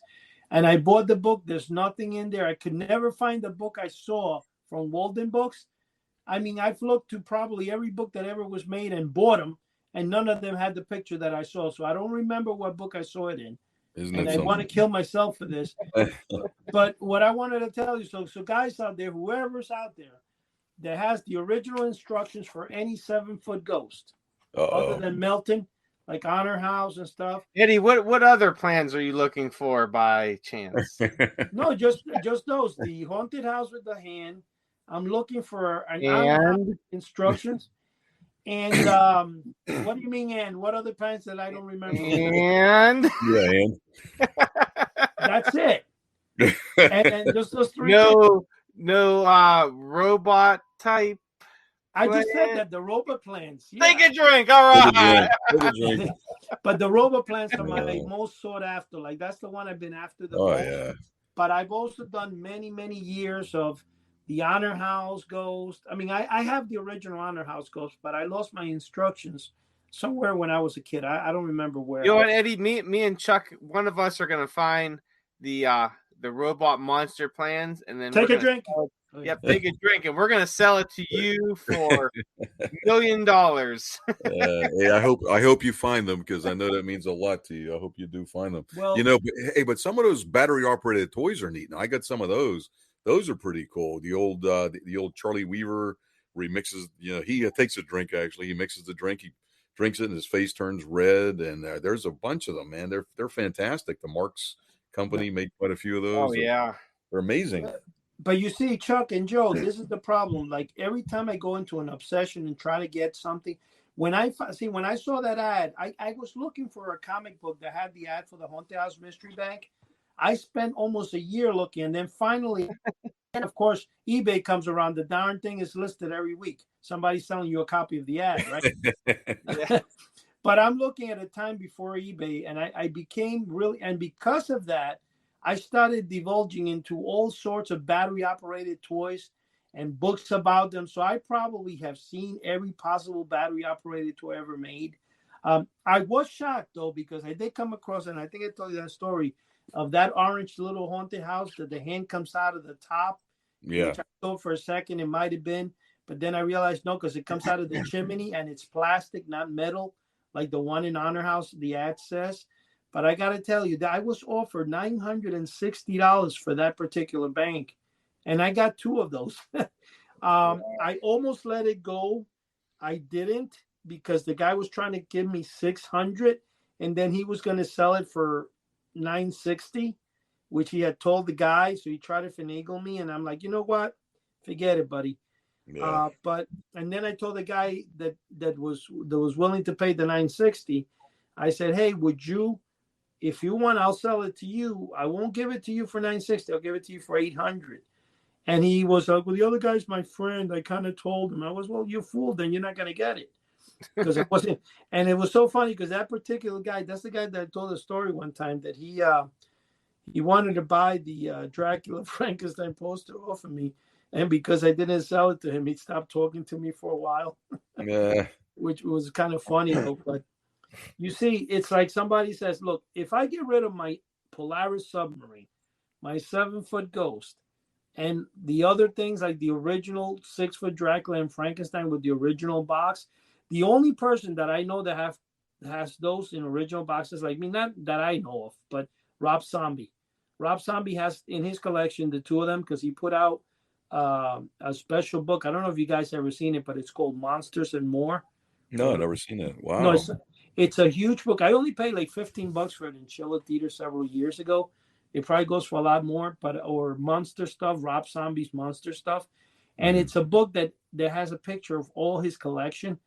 [SPEAKER 3] And I bought the book. There's nothing in there. I could never find the book I saw from Walden Books. I mean, I've looked to probably every book that ever was made and bought them, and none of them had the picture that I saw. So I don't remember what book I saw it in. And I want to kill myself for this. But what I wanted to tell you, so guys out there, whoever's out there that has the original instructions for any 7-foot ghost, other than Melton, like Honor House and stuff.
[SPEAKER 1] Eddie, what other plans are you looking for by chance?
[SPEAKER 3] No, just those. The haunted house with the hand. I'm looking for an instructions. And what do you mean? And what other plans that I don't remember?
[SPEAKER 1] And
[SPEAKER 3] that's it. And just those 3.
[SPEAKER 1] No robot type.
[SPEAKER 3] I just said that the robot plans.
[SPEAKER 1] Yeah. Take a drink, all right.
[SPEAKER 3] But the robot plans are my most sought after. Like that's the one I've been after the most. Yeah. But I've also done many, many years of the Honor House Ghost. I mean, I have the original Honor House Ghost, but I lost my instructions somewhere when I was a kid. I don't remember where.
[SPEAKER 1] You know what, Eddie? Me and Chuck, one of us are gonna find the robot monster plans, and then
[SPEAKER 3] Take a drink.
[SPEAKER 1] Yep, take a drink, and we're gonna sell it to you for $1 million.
[SPEAKER 2] Hey, I hope you find them, because I know that means a lot to you. I hope you do find them.
[SPEAKER 3] Well,
[SPEAKER 2] But some of those battery operated toys are neat. Now, I got some of those. Those are pretty cool. The old Charlie Weaver remixes. He takes a drink. Actually, he mixes the drink. He drinks it, and his face turns red. And there's a bunch of them, man. They're fantastic. The Marks Company made quite a few of those.
[SPEAKER 1] Oh yeah,
[SPEAKER 2] they're amazing.
[SPEAKER 3] But you see, Chuck and Joe, this is the problem. Like every time I go into an obsession and try to get something, when I saw that ad, I was looking for a comic book that had the ad for the Haunted House Mystery Bank. I spent almost a year looking, and then finally, and of course, eBay comes around. The darn thing is listed every week. Somebody's selling you a copy of the ad, right? But I'm looking at a time before eBay, and I became really, and because of that, I started divulging into all sorts of battery-operated toys and books about them. So I probably have seen every possible battery-operated toy ever made. I was shocked, though, because I did come across, and I think I told you that story, of that orange little haunted house that the hand comes out of the top.
[SPEAKER 2] Yeah.
[SPEAKER 3] Which I thought for a second it might have been, but then I realized no, because it comes out of the chimney and it's plastic, not metal, like the one in Honor House, the ad says. But I got to tell you that I was offered $960 for that particular bank, and I got two of those. I almost let it go. I didn't, because the guy was trying to give me $600, and then he was going to sell it for $960, which he had told the guy. So he tried to finagle me, and I'm like, you know what? Forget it, buddy.
[SPEAKER 2] Yeah.
[SPEAKER 3] And then I told the guy that was willing to pay the $960. I said, hey, would you? If you want, I'll sell it to you. I won't give it to you for $960. I'll give it to you for $800. And he was like, well, the other guy's my friend. I kind of told him. I was, well, you're fooled. Then you're not going to get it. Because it wasn't. And it was so funny because that particular guy, that's the guy that told the story one time that he wanted to buy the Dracula Frankenstein poster off of me. And because I didn't sell it to him, he stopped talking to me for a while.
[SPEAKER 2] Yeah.
[SPEAKER 3] Which was kind of funny, though. But you see, it's like somebody says, look, if I get rid of my Polaris submarine, my 7-foot Ghost, and the other things like the original 6-foot Dracula and Frankenstein with the original box, the only person that I know that has those in original boxes like me, not that I know of, but Rob Zombie. Rob Zombie has in his collection the two of them because he put out a special book. I don't know if you guys ever seen it, but it's called Monsters and More.
[SPEAKER 2] No, I've never seen it. Wow.
[SPEAKER 3] No, it's a huge book. I only paid like $15 for it in Chilla Theater several years ago. It probably goes for a lot more, or Monster stuff, Rob Zombie's Monster stuff. And it's a book that has a picture of all his collection,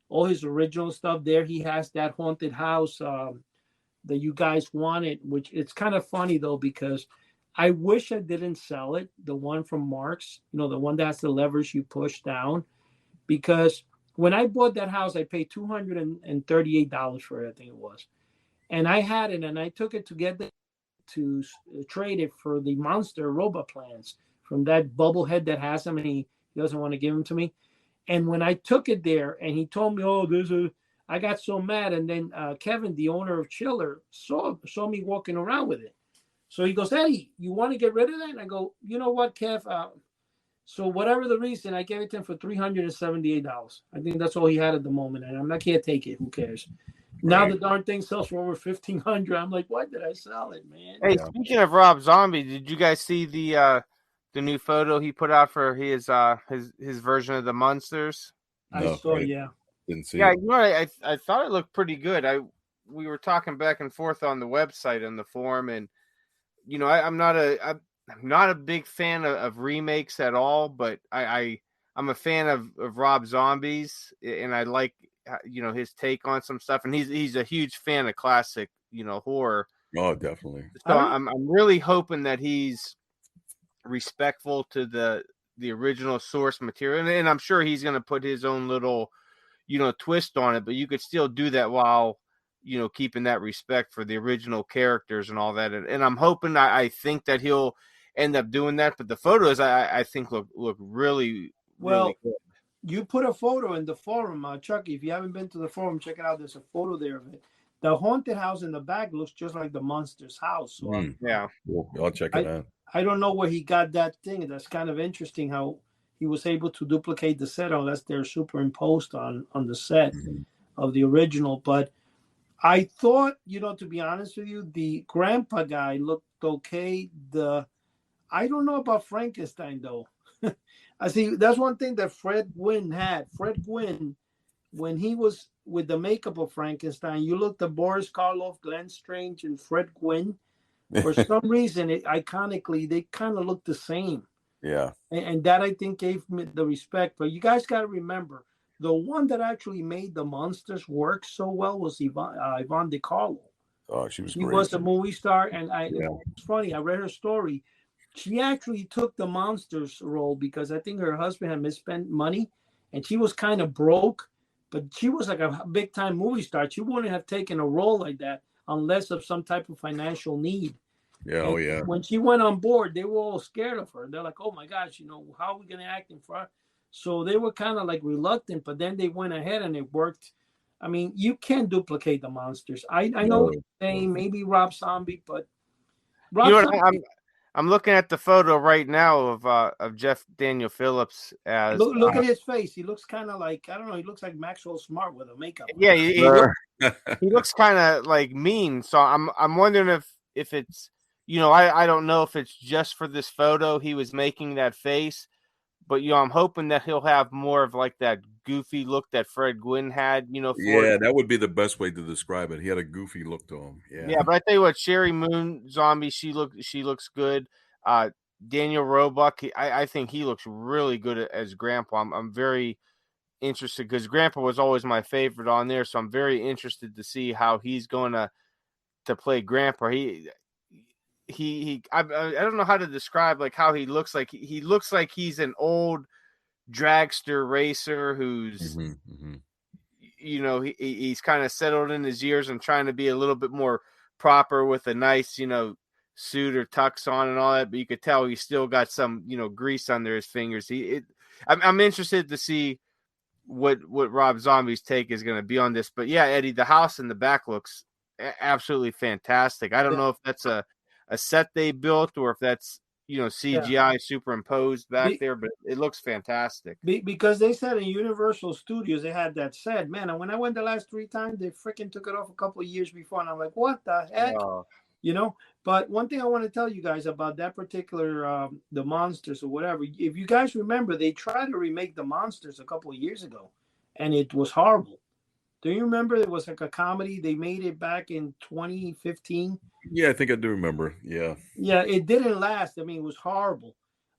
[SPEAKER 3] all his original stuff. There he has that haunted house that you guys wanted, which it's kind of funny, though, because I wish I didn't sell it, the one from Marks, the one that has the levers you push down, because when I bought that house, I paid $238 for it, I think it was. And I had it, and I took it to trade it for the Monster robot plans from that bubblehead that has them, and he doesn't want to give them to me. And when I took it there, and he told me, I got so mad. And then Kevin, the owner of Chiller, saw me walking around with it. So he goes, Eddie, you want to get rid of that? And I go, you know what, Kev? So whatever the reason, I gave it to him for $378. I think that's all he had at the moment. And I can't take it. Who cares? Now the darn thing sells for over $1,500. I'm like, why did I sell it, man?
[SPEAKER 1] Hey, speaking of Rob Zombie, did you guys see the new photo he put out for his version of the Monsters?
[SPEAKER 3] No, I saw, yeah.
[SPEAKER 2] Didn't see
[SPEAKER 1] it. I thought it looked pretty good. We were talking back and forth on the website and the forum, and I'm not a big fan of remakes at all, but I'm a fan of Rob Zombie's, and I like his take on some stuff, and he's a huge fan of classic horror.
[SPEAKER 2] Oh, definitely.
[SPEAKER 1] So I'm really hoping that he's respectful to the original source material, and I'm sure he's going to put his own little twist on it, but you could still do that while keeping that respect for the original characters and all that. And I'm hoping, I think that he'll end up doing that. But the photos, I think look really, really good.
[SPEAKER 3] You put a photo in the forum, Chucky. If you haven't been to the forum, check it out. There's a photo there of it. The haunted house in the back looks just like the Munster's house. So
[SPEAKER 1] Yeah.
[SPEAKER 2] Well, I'll check it out.
[SPEAKER 3] I don't know where he got that thing. That's kind of interesting how he was able to duplicate the set unless they're superimposed on the set of the original. But I thought, to be honest with you, the grandpa guy looked okay. I don't know about Frankenstein though. I see that's one thing that Fred Gwynn had. Fred Gwynn, when he was with the makeup of Frankenstein, you looked at Boris Karloff, Glenn Strange, and Fred Gwynn. For some reason, iconically, they kind of look the same.
[SPEAKER 2] Yeah.
[SPEAKER 3] And that, I think, gave me the respect. But you guys got to remember, the one that actually made the monsters work so well was Yvonne De Carlo.
[SPEAKER 2] Oh, she was great.
[SPEAKER 3] She was a movie star. And it's funny, I read her story. She actually took the monsters role because I think her husband had misspent money. And she was kind of broke. But she was like a big-time movie star. She wouldn't have taken a role like that unless of some type of financial need.
[SPEAKER 2] Yeah,
[SPEAKER 3] When she went on board, they were all scared of her. They're like, "Oh my gosh, how are we gonna act in front?" So they were kind of like reluctant, but then they went ahead and it worked. I mean, you can't duplicate the monsters. I know what you're saying, maybe Rob Zombie, but
[SPEAKER 1] I'm looking at the photo right now of Jeff Daniel Phillips as
[SPEAKER 3] look at his face. He looks kind of like, I don't know. He looks like Maxwell Smart with a makeup.
[SPEAKER 1] Yeah, he looks kind of like mean. So I'm wondering if it's. I don't know if it's just for this photo he was making that face, but I'm hoping that he'll have more of like that goofy look that Fred Gwynn had.
[SPEAKER 2] That would be the best way to describe it. He had a goofy look to him.
[SPEAKER 1] Yeah, but I tell you what, Sherry Moon Zombie, she looks good. Daniel Roebuck, I think he looks really good as Grandpa. I'm very interested because Grandpa was always my favorite on there, so I'm very interested to see how he's going to play Grandpa. I don't know how to describe like how he looks like. He looks like he's an old dragster racer who's he's kind of settled in his years and trying to be a little bit more proper with a nice suit or tux on and all that, but you could tell he's still got some grease under his fingers. I'm interested to see what Rob Zombie's take is going to be on this. But yeah, Eddie, the house in the back looks absolutely fantastic. I don't know if that's a set they built or if that's CGI superimposed back there, but it looks fantastic.
[SPEAKER 3] Because they said in Universal Studios they had that set, man. And when I went the last 3 times, they freaking took it off a couple of years before, and I'm like, what the heck? But one thing I want to tell you guys about that particular the monsters or whatever, if you guys remember, they tried to remake the monsters a couple of years ago, and it was horrible. Do you remember? It was like a comedy. They made it back in 2015.
[SPEAKER 2] Yeah, I think I do remember. Yeah.
[SPEAKER 3] Yeah, it didn't last. I mean, it was horrible.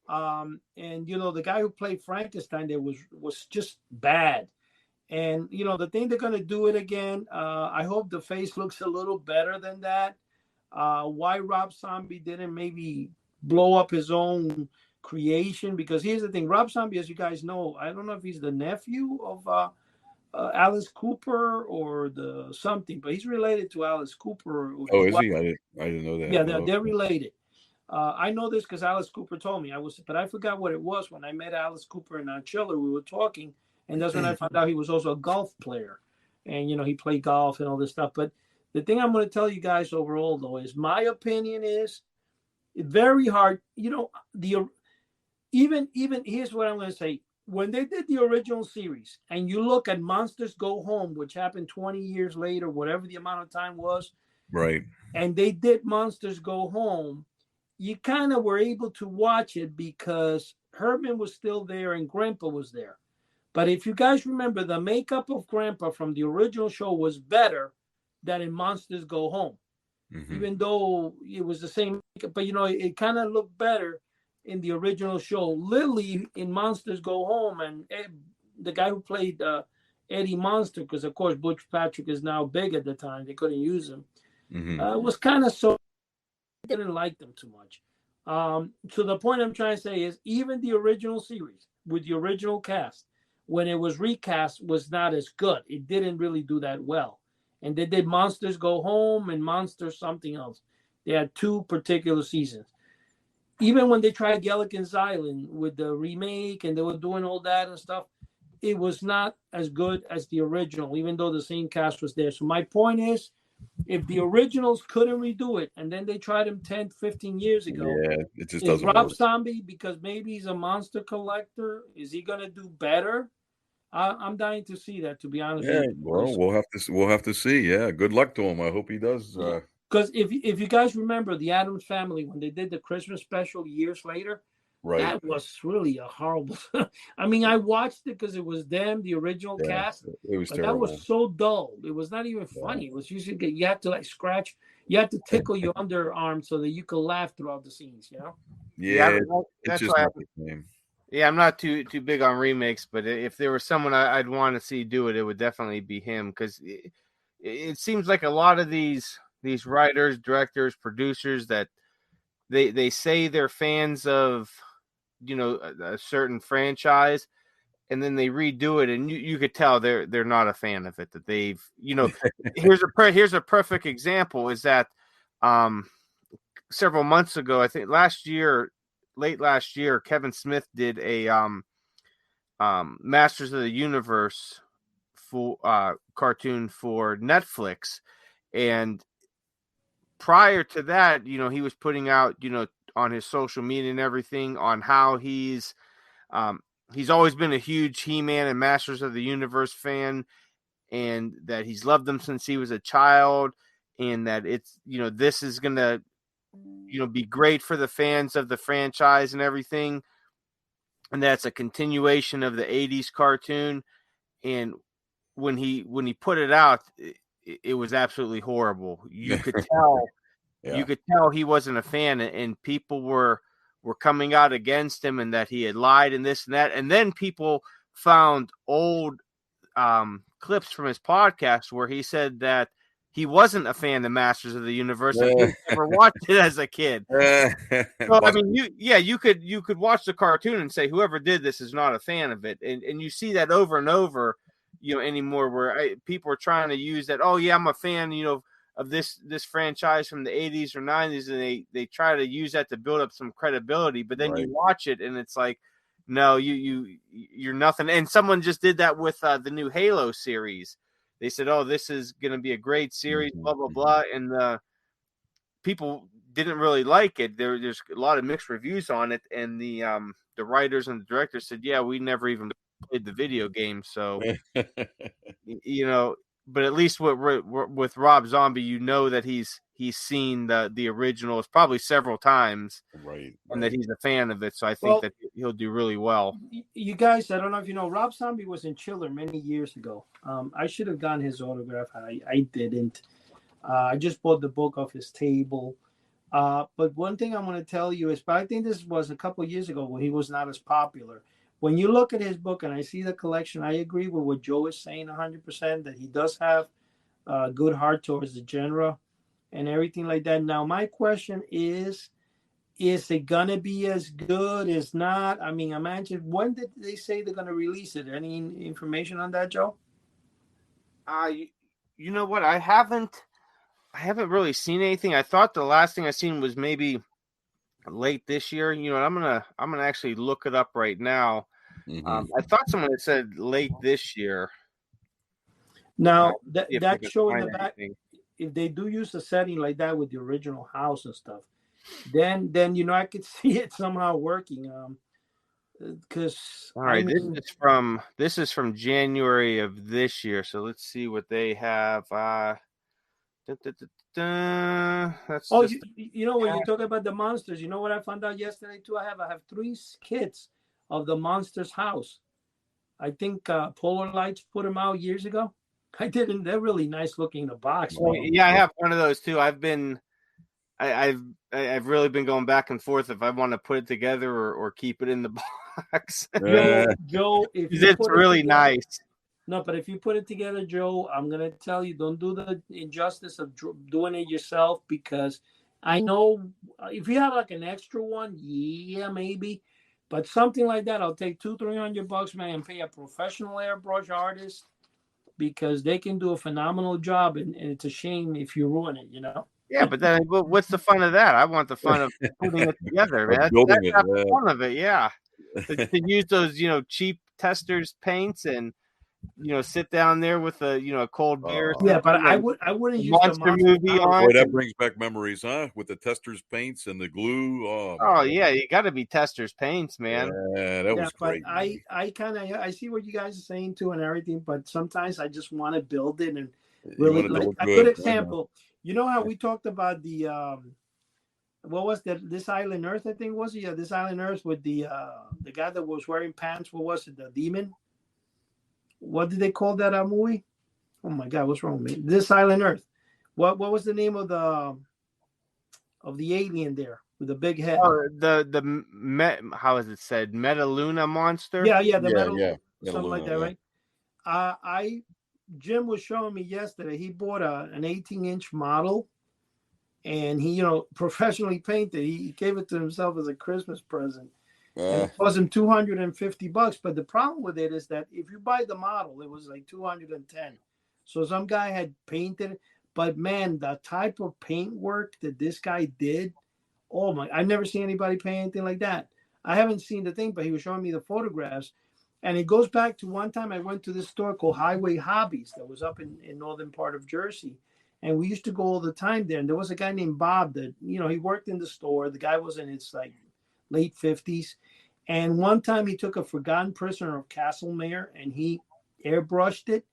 [SPEAKER 3] And the guy who played Frankenstein there was just bad. And the thing they're gonna do it again. I hope the face looks a little better than that. Why Rob Zombie didn't maybe blow up his own creation? Because here's the thing: Rob Zombie, as you guys know, I don't know if he's the nephew of Alice Cooper or the something, but he's related to Alice Cooper.
[SPEAKER 2] Oh, is he? I didn't know that.
[SPEAKER 3] Yeah, they're related. I know this because Alice Cooper told me. But I forgot what it was when I met Alice Cooper in Chiller. We were talking, and that's when I found out he was also a golf player, and he played golf and all this stuff. But the thing I'm going to tell you guys overall, though, is my opinion is very hard. Even here's what I'm going to say. When they did the original series and you look at Monsters Go Home, which happened 20 years later, whatever the amount of time was,
[SPEAKER 2] right?
[SPEAKER 3] And they did Monsters Go Home, you kind of were able to watch it because Herman was still there and Grandpa was there. But if you guys remember, the makeup of Grandpa from the original show was better than in Monsters Go Home, even though it was the same makeup, but it kind of looked better in the original show. Lily in Monsters Go Home, and the guy who played Eddie Monster, because of course Butch Patrick is now big at the time, they couldn't use him. Was kind of so I didn't like them too much. So the point I'm trying to say is even the original series with the original cast, when it was recast, was not as good. It didn't really do that well. And they did Monsters Go Home and Monsters something else. They had 2 particular seasons. Even when they tried Gilligan's Island with the remake and they were doing all that and stuff, it was not as good as the original, even though the same cast was there. So my point is, if the originals couldn't redo it, and then they tried them 10, 15 years ago,
[SPEAKER 2] Yeah, it just
[SPEAKER 3] is
[SPEAKER 2] doesn't
[SPEAKER 3] Rob
[SPEAKER 2] work.
[SPEAKER 3] Zombie, because maybe he's a monster collector, is he going to do better? I'm dying to see that, to be honest with
[SPEAKER 2] Yeah,
[SPEAKER 3] you.
[SPEAKER 2] well, we'll have to see. Yeah, good luck to him. I hope he does.
[SPEAKER 3] Because if you guys remember the Addams Family, when they did the Christmas special years later,
[SPEAKER 2] Right.
[SPEAKER 3] that was really a horrible. I mean, I watched it because it was them, the original
[SPEAKER 2] Yeah,
[SPEAKER 3] cast.
[SPEAKER 2] it was
[SPEAKER 3] But
[SPEAKER 2] terrible.
[SPEAKER 3] that was so dull. It was not even funny. It was usually you have to like scratch. You have to tickle your underarm so that you can laugh throughout the scenes. You know.
[SPEAKER 2] Yeah,
[SPEAKER 1] that's
[SPEAKER 2] just
[SPEAKER 1] why.
[SPEAKER 2] not the same.
[SPEAKER 1] Yeah, I'm not too big on remakes, but if there was someone I'd want to see do it, it would definitely be him, because it seems like a lot of these writers, directors, producers that they say they're fans of, a certain franchise, and then they redo it, and you could tell they're not a fan of it. That they've, here's a perfect example is that several months ago, I think late last year, Kevin Smith did a Masters of the Universe cartoon for Netflix, and prior to that, he was putting out, on his social media and everything, on how he's always been a huge He-Man and Masters of the Universe fan, and that he's loved them since he was a child, and that it's, this is gonna, be great for the fans of the franchise and everything, and that's a continuation of the 80s cartoon. And when he put it out, it was absolutely horrible. You could tell you could tell he wasn't a fan, and people were coming out against him, and that he had lied and this and that. And then people found old clips from his podcast where he said that he wasn't a fan of Masters of the Universe, and he never watched it as a kid. So, I mean, you could watch the cartoon and say whoever did this is not a fan of it, and you see that over and over, anymore, where people are trying to use that. Oh yeah, I'm a fan, of this franchise from the 80s or 90s, and they try to use that to build up some credibility. But then you watch it, and it's like, no, you're nothing. And someone just did that with the new Halo series. They said, oh, this is going to be a great series, blah, blah, blah. And the people didn't really like it. There's a lot of mixed reviews on it. And the writers and the directors said, yeah, we never even played the video game. So, but at least with Rob Zombie, that he's seen the originals probably several times,
[SPEAKER 2] right,
[SPEAKER 1] and that he's a fan of it. So I think that he'll do really well.
[SPEAKER 3] You guys, I don't know if you know, Rob Zombie was in Chiller many years ago. I should have gotten his autograph. I didn't. I just bought the book off his table. But one thing I'm going to tell you is, but I think this was a couple of years ago when he was not as popular. When you look at his book and I see the collection, I agree with what Joe is saying 100%, that he does have a good heart towards the genre and everything like that. Now, my question is it going to be as good as not? I mean, imagine, when did they say they're going to release it? Any information on that, Joe?
[SPEAKER 1] You know what? I haven't really seen anything. I thought the last thing I seen was maybe late this year. I'm gonna actually look it up right now.
[SPEAKER 2] Mm-hmm.
[SPEAKER 1] I thought someone had said late this year.
[SPEAKER 3] Now that show in the back, if they do use a setting like that with the original house and stuff, then I could see it somehow working. Because
[SPEAKER 1] all right, this is from January of this year. So let's see what they have. That's
[SPEAKER 3] when you talk about the monsters, you know what I found out yesterday too? I have 3 kits of the Monsters house. I think Polar Lights put them out years ago. I didn't. They're really nice looking in the box.
[SPEAKER 1] Well, yeah, I have one of those too. I've really been going back and forth if I want to put it together or keep it in the box.
[SPEAKER 3] Joe, if
[SPEAKER 1] it's really nice.
[SPEAKER 3] No, but if you put it together, Joe, I'm gonna tell you, don't do the injustice of doing it yourself, because I know if you have like an extra one, yeah, maybe. But something like that, I'll take $200-$300, man, and pay a professional airbrush artist, because they can do a phenomenal job, and it's a shame if you ruin it,
[SPEAKER 1] Yeah, but then what's the fun of that? I want the fun of putting it together, man. That's the fun of it, yeah. To use those, cheap testers paints and sit down there with a cold beer. Or
[SPEAKER 3] Yeah, but
[SPEAKER 1] something,
[SPEAKER 3] I wouldn't
[SPEAKER 1] a
[SPEAKER 3] use the
[SPEAKER 1] Monster
[SPEAKER 3] Monster
[SPEAKER 1] movie
[SPEAKER 3] now.
[SPEAKER 1] on.
[SPEAKER 2] Boy, that brings back memories, huh? With the Testors paints and the glue. Oh, my God.
[SPEAKER 1] Yeah, you got to be Testors paints, man.
[SPEAKER 2] Yeah, that was
[SPEAKER 3] But
[SPEAKER 2] great.
[SPEAKER 3] I kind of I see what you guys are saying too and everything, but sometimes I just want to build it and
[SPEAKER 2] You
[SPEAKER 3] really
[SPEAKER 2] want to do
[SPEAKER 3] like
[SPEAKER 2] it
[SPEAKER 3] a
[SPEAKER 2] good.
[SPEAKER 3] good
[SPEAKER 2] I know.
[SPEAKER 3] example. You know how we talked about the what was that? This Island Earth, I think was it? Yeah, This Island Earth with the guy that was wearing pants. What was it? The demon. What did they call that movie? Oh my God, what's wrong with me? This Island Earth. What was the name of the alien there with the big head?
[SPEAKER 1] Oh, how is it said? Metaluna monster.
[SPEAKER 3] Yeah, the
[SPEAKER 2] Yeah,
[SPEAKER 3] metal,
[SPEAKER 2] yeah.
[SPEAKER 3] something like
[SPEAKER 2] Metaluna,
[SPEAKER 3] that,
[SPEAKER 2] yeah.
[SPEAKER 3] right? I Jim was showing me yesterday. He bought an 18-inch model, and he professionally painted. He gave it to himself as a Christmas present, and it cost him $250. But the problem with it is that if you buy the model, it was like 210. So some guy had painted it. But man, the type of paint work that this guy did, oh my! I've never seen anybody paint anything like that. I haven't seen the thing, but he was showing me the photographs. And it goes back to one time I went to this store called Highway Hobbies that was up in northern part of Jersey. And we used to go all the time there. And there was a guy named Bob that, he worked in the store. The guy was in his like late 50s. And one time he took a Forgotten Prisoner of Castlemare and he airbrushed it.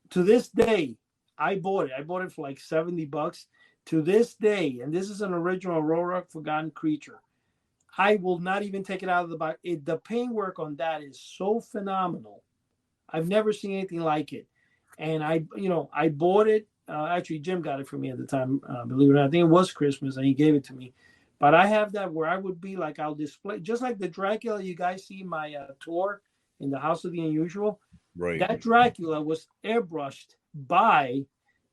[SPEAKER 3] To this day, I bought it. I bought it for like $70. To this day, and this is an original Rorak Forgotten Creature, I will not even take it out of the box. The paintwork on that is so phenomenal. I've never seen anything like it. And I bought it. Actually, Jim got it for me at the time. Believe it or not, I think it was Christmas, and he gave it to me. But I have that where I would be like, I'll display, just like the Dracula you guys see my tour in the House of the Unusual.
[SPEAKER 2] Right.
[SPEAKER 3] That Dracula was airbrushed by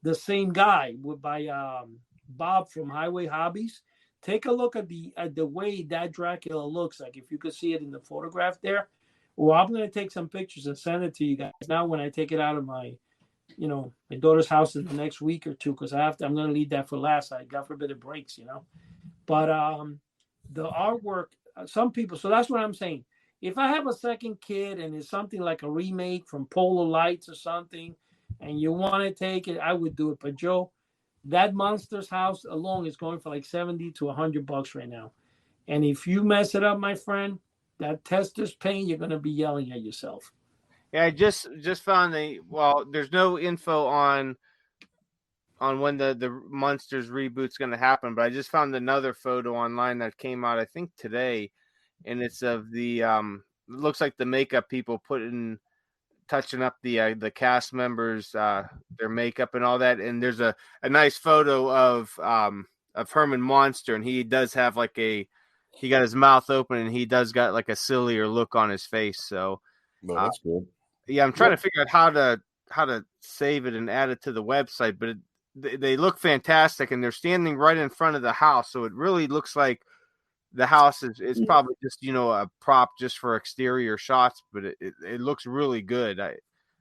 [SPEAKER 3] the same guy, by Bob from Highway Hobbies. Take a look at the way that Dracula looks like. If you could see it in the photograph there. Well, I'm going to take some pictures and send it to you guys now when I take it out of my daughter's house in the next week or two, because I'm going to leave that for last. God forbid it breaks, But the artwork, some people. So that's what I'm saying. If I have a second kid and it's something like a remake from Polar Lights or something, and you want to take it, I would do it. But Joe, that Monster's house alone is going for like $70 to $100 right now. And if you mess it up, my friend, that Tester's paint, you're going to be yelling at yourself.
[SPEAKER 1] Yeah, I just found there's no info on when the Munsters reboot's going to happen, but I just found another photo online that came out I think today, and it's of the it looks like the makeup people touching up the cast members, their makeup and all that. And there's a nice photo of Herman Monster, and he does have he got his mouth open, and he does got like a sillier look on his face. So,
[SPEAKER 2] Well, that's good.
[SPEAKER 1] Yeah, I'm trying to figure out how to save it and add it to the website, but they look fantastic, and they're standing right in front of the house, so it really looks like the house is probably just a prop just for exterior shots, but it looks really good. I'm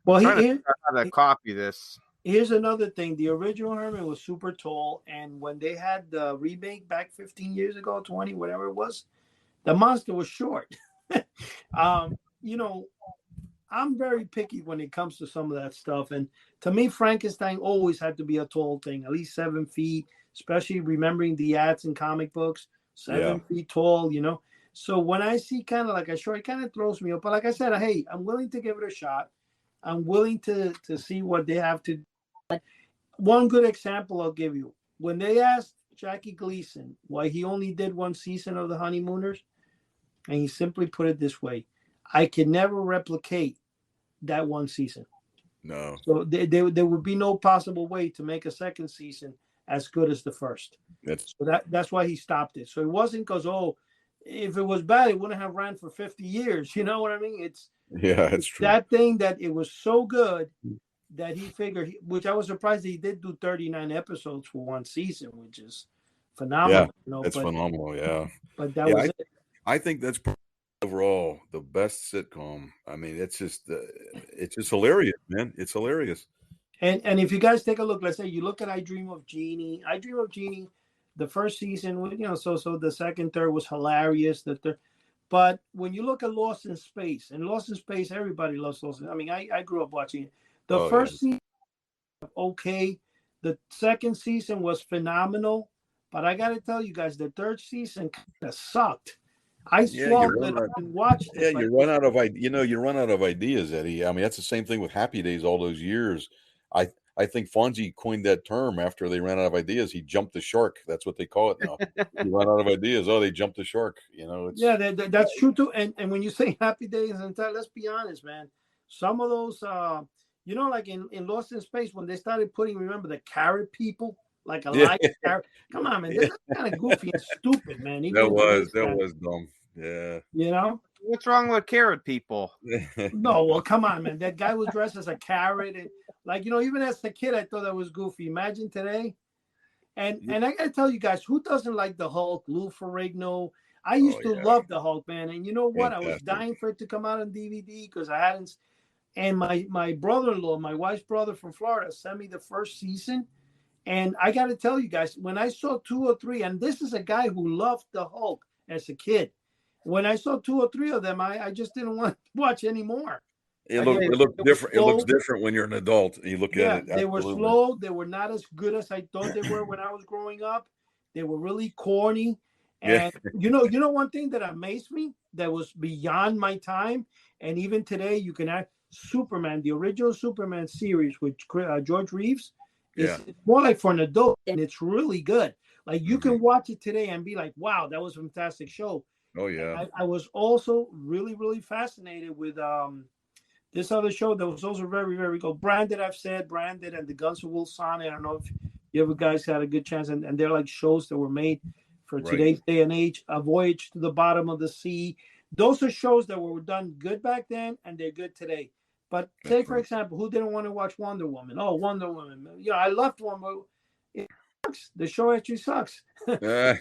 [SPEAKER 1] trying to figure out how to copy this.
[SPEAKER 3] Here's another thing: the original Herman was super tall, and when they had the remake back 15 years ago, 20, whatever it was, the monster was short. I'm very picky when it comes to some of that stuff, and to me, Frankenstein always had to be a tall thing, at least 7 feet, especially remembering the ads in comic books. 7 feet tall, So when I see kind of like a short, it kind of throws me up. But like I said, hey, I'm willing to give it a shot. I'm willing to see what they have to do. One good example I'll give you. When they asked Jackie Gleason why he only did one season of The Honeymooners, and he simply put it this way: I can never replicate that one season.
[SPEAKER 2] No.
[SPEAKER 3] So there would be no possible way to make a second season as good as the first. That's why he stopped it. So it wasn't because, if it was bad, it wouldn't have ran for 50 years. You know what I mean? It's
[SPEAKER 2] true.
[SPEAKER 3] That thing that it was so good that he figured, which I was surprised he did do 39 episodes for one season, which is phenomenal.
[SPEAKER 2] Yeah, that's phenomenal. Yeah.
[SPEAKER 3] But that was it.
[SPEAKER 2] I think that's overall the best sitcom. I mean, it's just hilarious, man. It's hilarious.
[SPEAKER 3] And if you guys take a look, let's say you look at I Dream of Jeannie. The first season, so the second, third was hilarious. The third, But when you look at Lost in Space, and Lost in Space, everybody loves Lost. I mean, I grew up watching it. The first season, okay. The second season was phenomenal. But I got to tell you guys, the third season kind of sucked. I swallowed it up and watched it.
[SPEAKER 2] Yeah, you run out of you run out of ideas, Eddie. I mean, that's the same thing with Happy Days all those years. I think Fonzie coined that term after they ran out of ideas. He jumped the shark. That's what they call it now. You run out of ideas. Oh, they jumped the shark. You know, it's
[SPEAKER 3] that's true too. And when you say Happy Days and that, let's be honest, man. Some of those, like in Lost in Space when they started putting, remember the carrot people, like a light carrot. Come on, man, that's kind of goofy and stupid, man.
[SPEAKER 2] That was dumb. Yeah.
[SPEAKER 3] You know
[SPEAKER 1] what's wrong with carrot people?
[SPEAKER 3] No, well, come on, man. That guy was dressed as a carrot, and even as a kid, I thought that was goofy. Imagine today. And I gotta tell you guys, who doesn't like the Hulk? Lou Ferrigno. I used to love the Hulk, man. And you know what? Fantastic. I was dying for it to come out on DVD because I hadn't. And my brother-in-law, my wife's brother from Florida, sent me the first season. And I got to tell you guys, when I saw 2 or 3, and this is a guy who loved the Hulk as a kid. When I saw 2 or 3 of them, I just didn't want to watch anymore.
[SPEAKER 2] It looked different. It looks different when you're an adult. You look at it.
[SPEAKER 3] They were slow. They were not as good as I thought they were when I was growing up. They were really corny. And you know one thing that amazed me that was beyond my time, and even today you can act Superman, the original Superman series with George Reeves. It's more like for an adult, and it's really good. Like you can watch it today and be like, "Wow, that was a fantastic show." Oh yeah. I was also really, really fascinated with this other show that was also very, very good. Branded and the Guns of Will Son. I don't know if you ever guys had a good chance, and they're like shows that were made for today's day and age. A Voyage to the Bottom of the Sea. Those are shows that were done good back then, and they're good today. But say, for example, who didn't want to watch Wonder Woman? Oh, Wonder Woman. I loved Wonder Woman. It sucks. The show actually sucks. I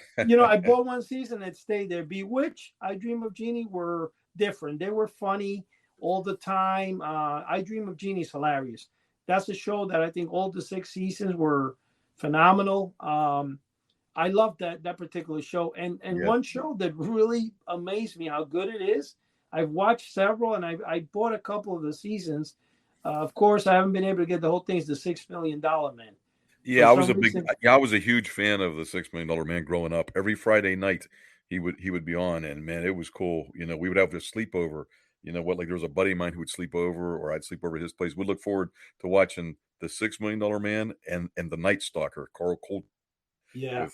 [SPEAKER 3] bought one season and it stayed there. Bewitched, I Dream of Jeannie were different. They were funny all the time. I Dream of Jeannie is hilarious. That's a show that I think all the 6 seasons were phenomenal. I love that particular show. And one show that really amazed me how good it is. I've watched several, and I bought a couple of the seasons. Of course, I haven't been able to get the whole thing. It's the $6 Million Man.
[SPEAKER 2] Yeah, I was a huge fan of the $6 Million Man growing up. Every Friday night, he would be on, and man, it was cool. We would have a sleepover. There was a buddy of mine who would sleep over, or I'd sleep over at his place. We'd look forward to watching the $6 Million Man and the Night Stalker, Carl Colt. Yeah,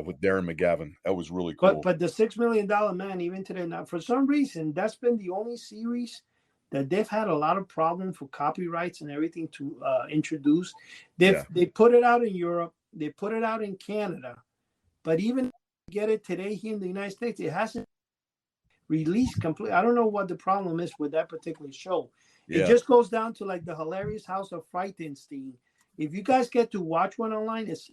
[SPEAKER 2] with Darren McGavin. That was really cool.
[SPEAKER 3] But the $6 Million Man, even today, now for some reason, that's been the only series that they've had a lot of problems with copyrights and everything to introduce. They put it out in Europe, they put it out in Canada, but even get it today here in the United States, it hasn't released completely. I don't know what the problem is with that particular show. It just goes down to like the hilarious House of Frightenstein. If you guys get to watch one online, it's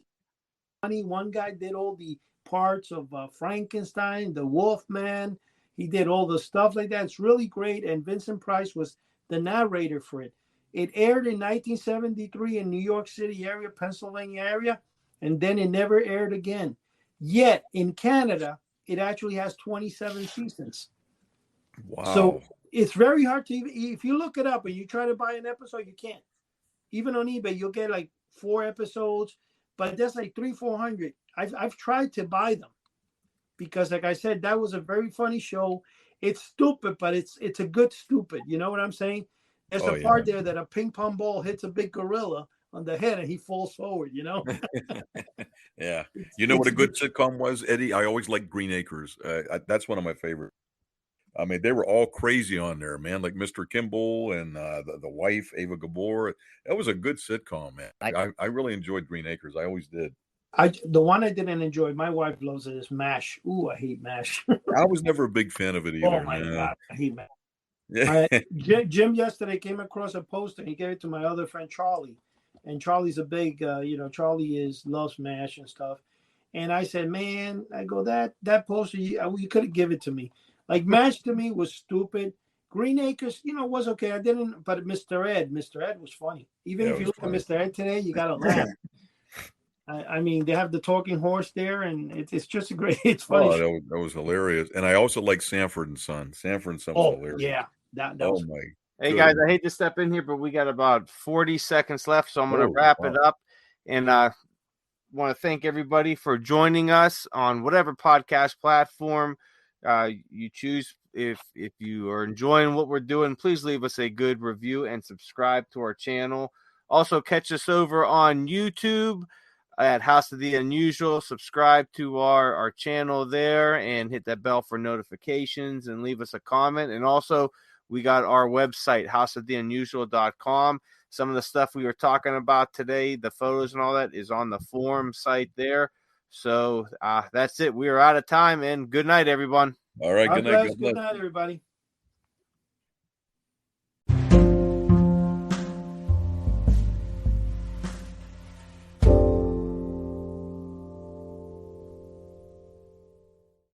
[SPEAKER 3] funny. One guy did all the parts of Frankenstein, the Wolfman. He did all the stuff like that. It's really great. And Vincent Price was the narrator for it. It aired in 1973 in New York City area, Pennsylvania area, and then it never aired again. Yet in Canada, it actually has 27 seasons. Wow. So it's very hard to, if you look it up and you try to buy an episode, you can't. Even on eBay, you'll get like 4 episodes, but that's like 300-400. I've tried to buy them because, like I said, that was a very funny show. It's stupid, but it's a good stupid. You know what I'm saying? There's a part there that a ping pong ball hits a big gorilla on the head and he falls forward,
[SPEAKER 2] Yeah. You know what a good sitcom was, Eddie? I always liked Green Acres. That's one of my favorites. I mean, they were all crazy on there, man, like Mr. Kimball and the wife, Ava Gabor. That was a good sitcom, man. I really enjoyed Green Acres. I always did.
[SPEAKER 3] The one I didn't enjoy, my wife loves it, is MASH. Ooh, I hate MASH.
[SPEAKER 2] I was never a big fan of it either.
[SPEAKER 3] Oh, my God. I hate MASH. Yeah. Jim yesterday came across a poster. He gave it to my other friend, Charlie. And Charlie's a big, Charlie loves MASH and stuff. And I said, man, I go, that poster, you could have given it to me. Like MASH to me was stupid. Green Acres, was okay. I didn't, but Mr. Ed was funny. Even if you look at Mr. Ed today, you got to laugh. I mean, they have the talking horse there, and it's just a great. It's funny.
[SPEAKER 2] Oh, that was hilarious. And I also like Sanford and Son. Sanford and Son was hilarious.
[SPEAKER 3] Yeah, that
[SPEAKER 2] Oh
[SPEAKER 3] was.
[SPEAKER 2] my.
[SPEAKER 1] Hey
[SPEAKER 2] Good.
[SPEAKER 1] guys, I hate to step in here, but we got about 40 seconds left, so I'm going to wrap it up. And want to thank everybody for joining us on whatever podcast platform you choose. If you are enjoying what we're doing, please leave us a good review and subscribe to our channel. Also, catch us over on YouTube at House of the Unusual. Subscribe to our channel there and hit that bell for notifications and leave us a comment. And also, we got our website, houseoftheunusual.com. Some of the stuff we were talking about today, the photos and all that, is on the forum site there. So that's it. We are out of time, and good night, everyone.
[SPEAKER 2] All right. Good night.
[SPEAKER 3] Good night, everybody.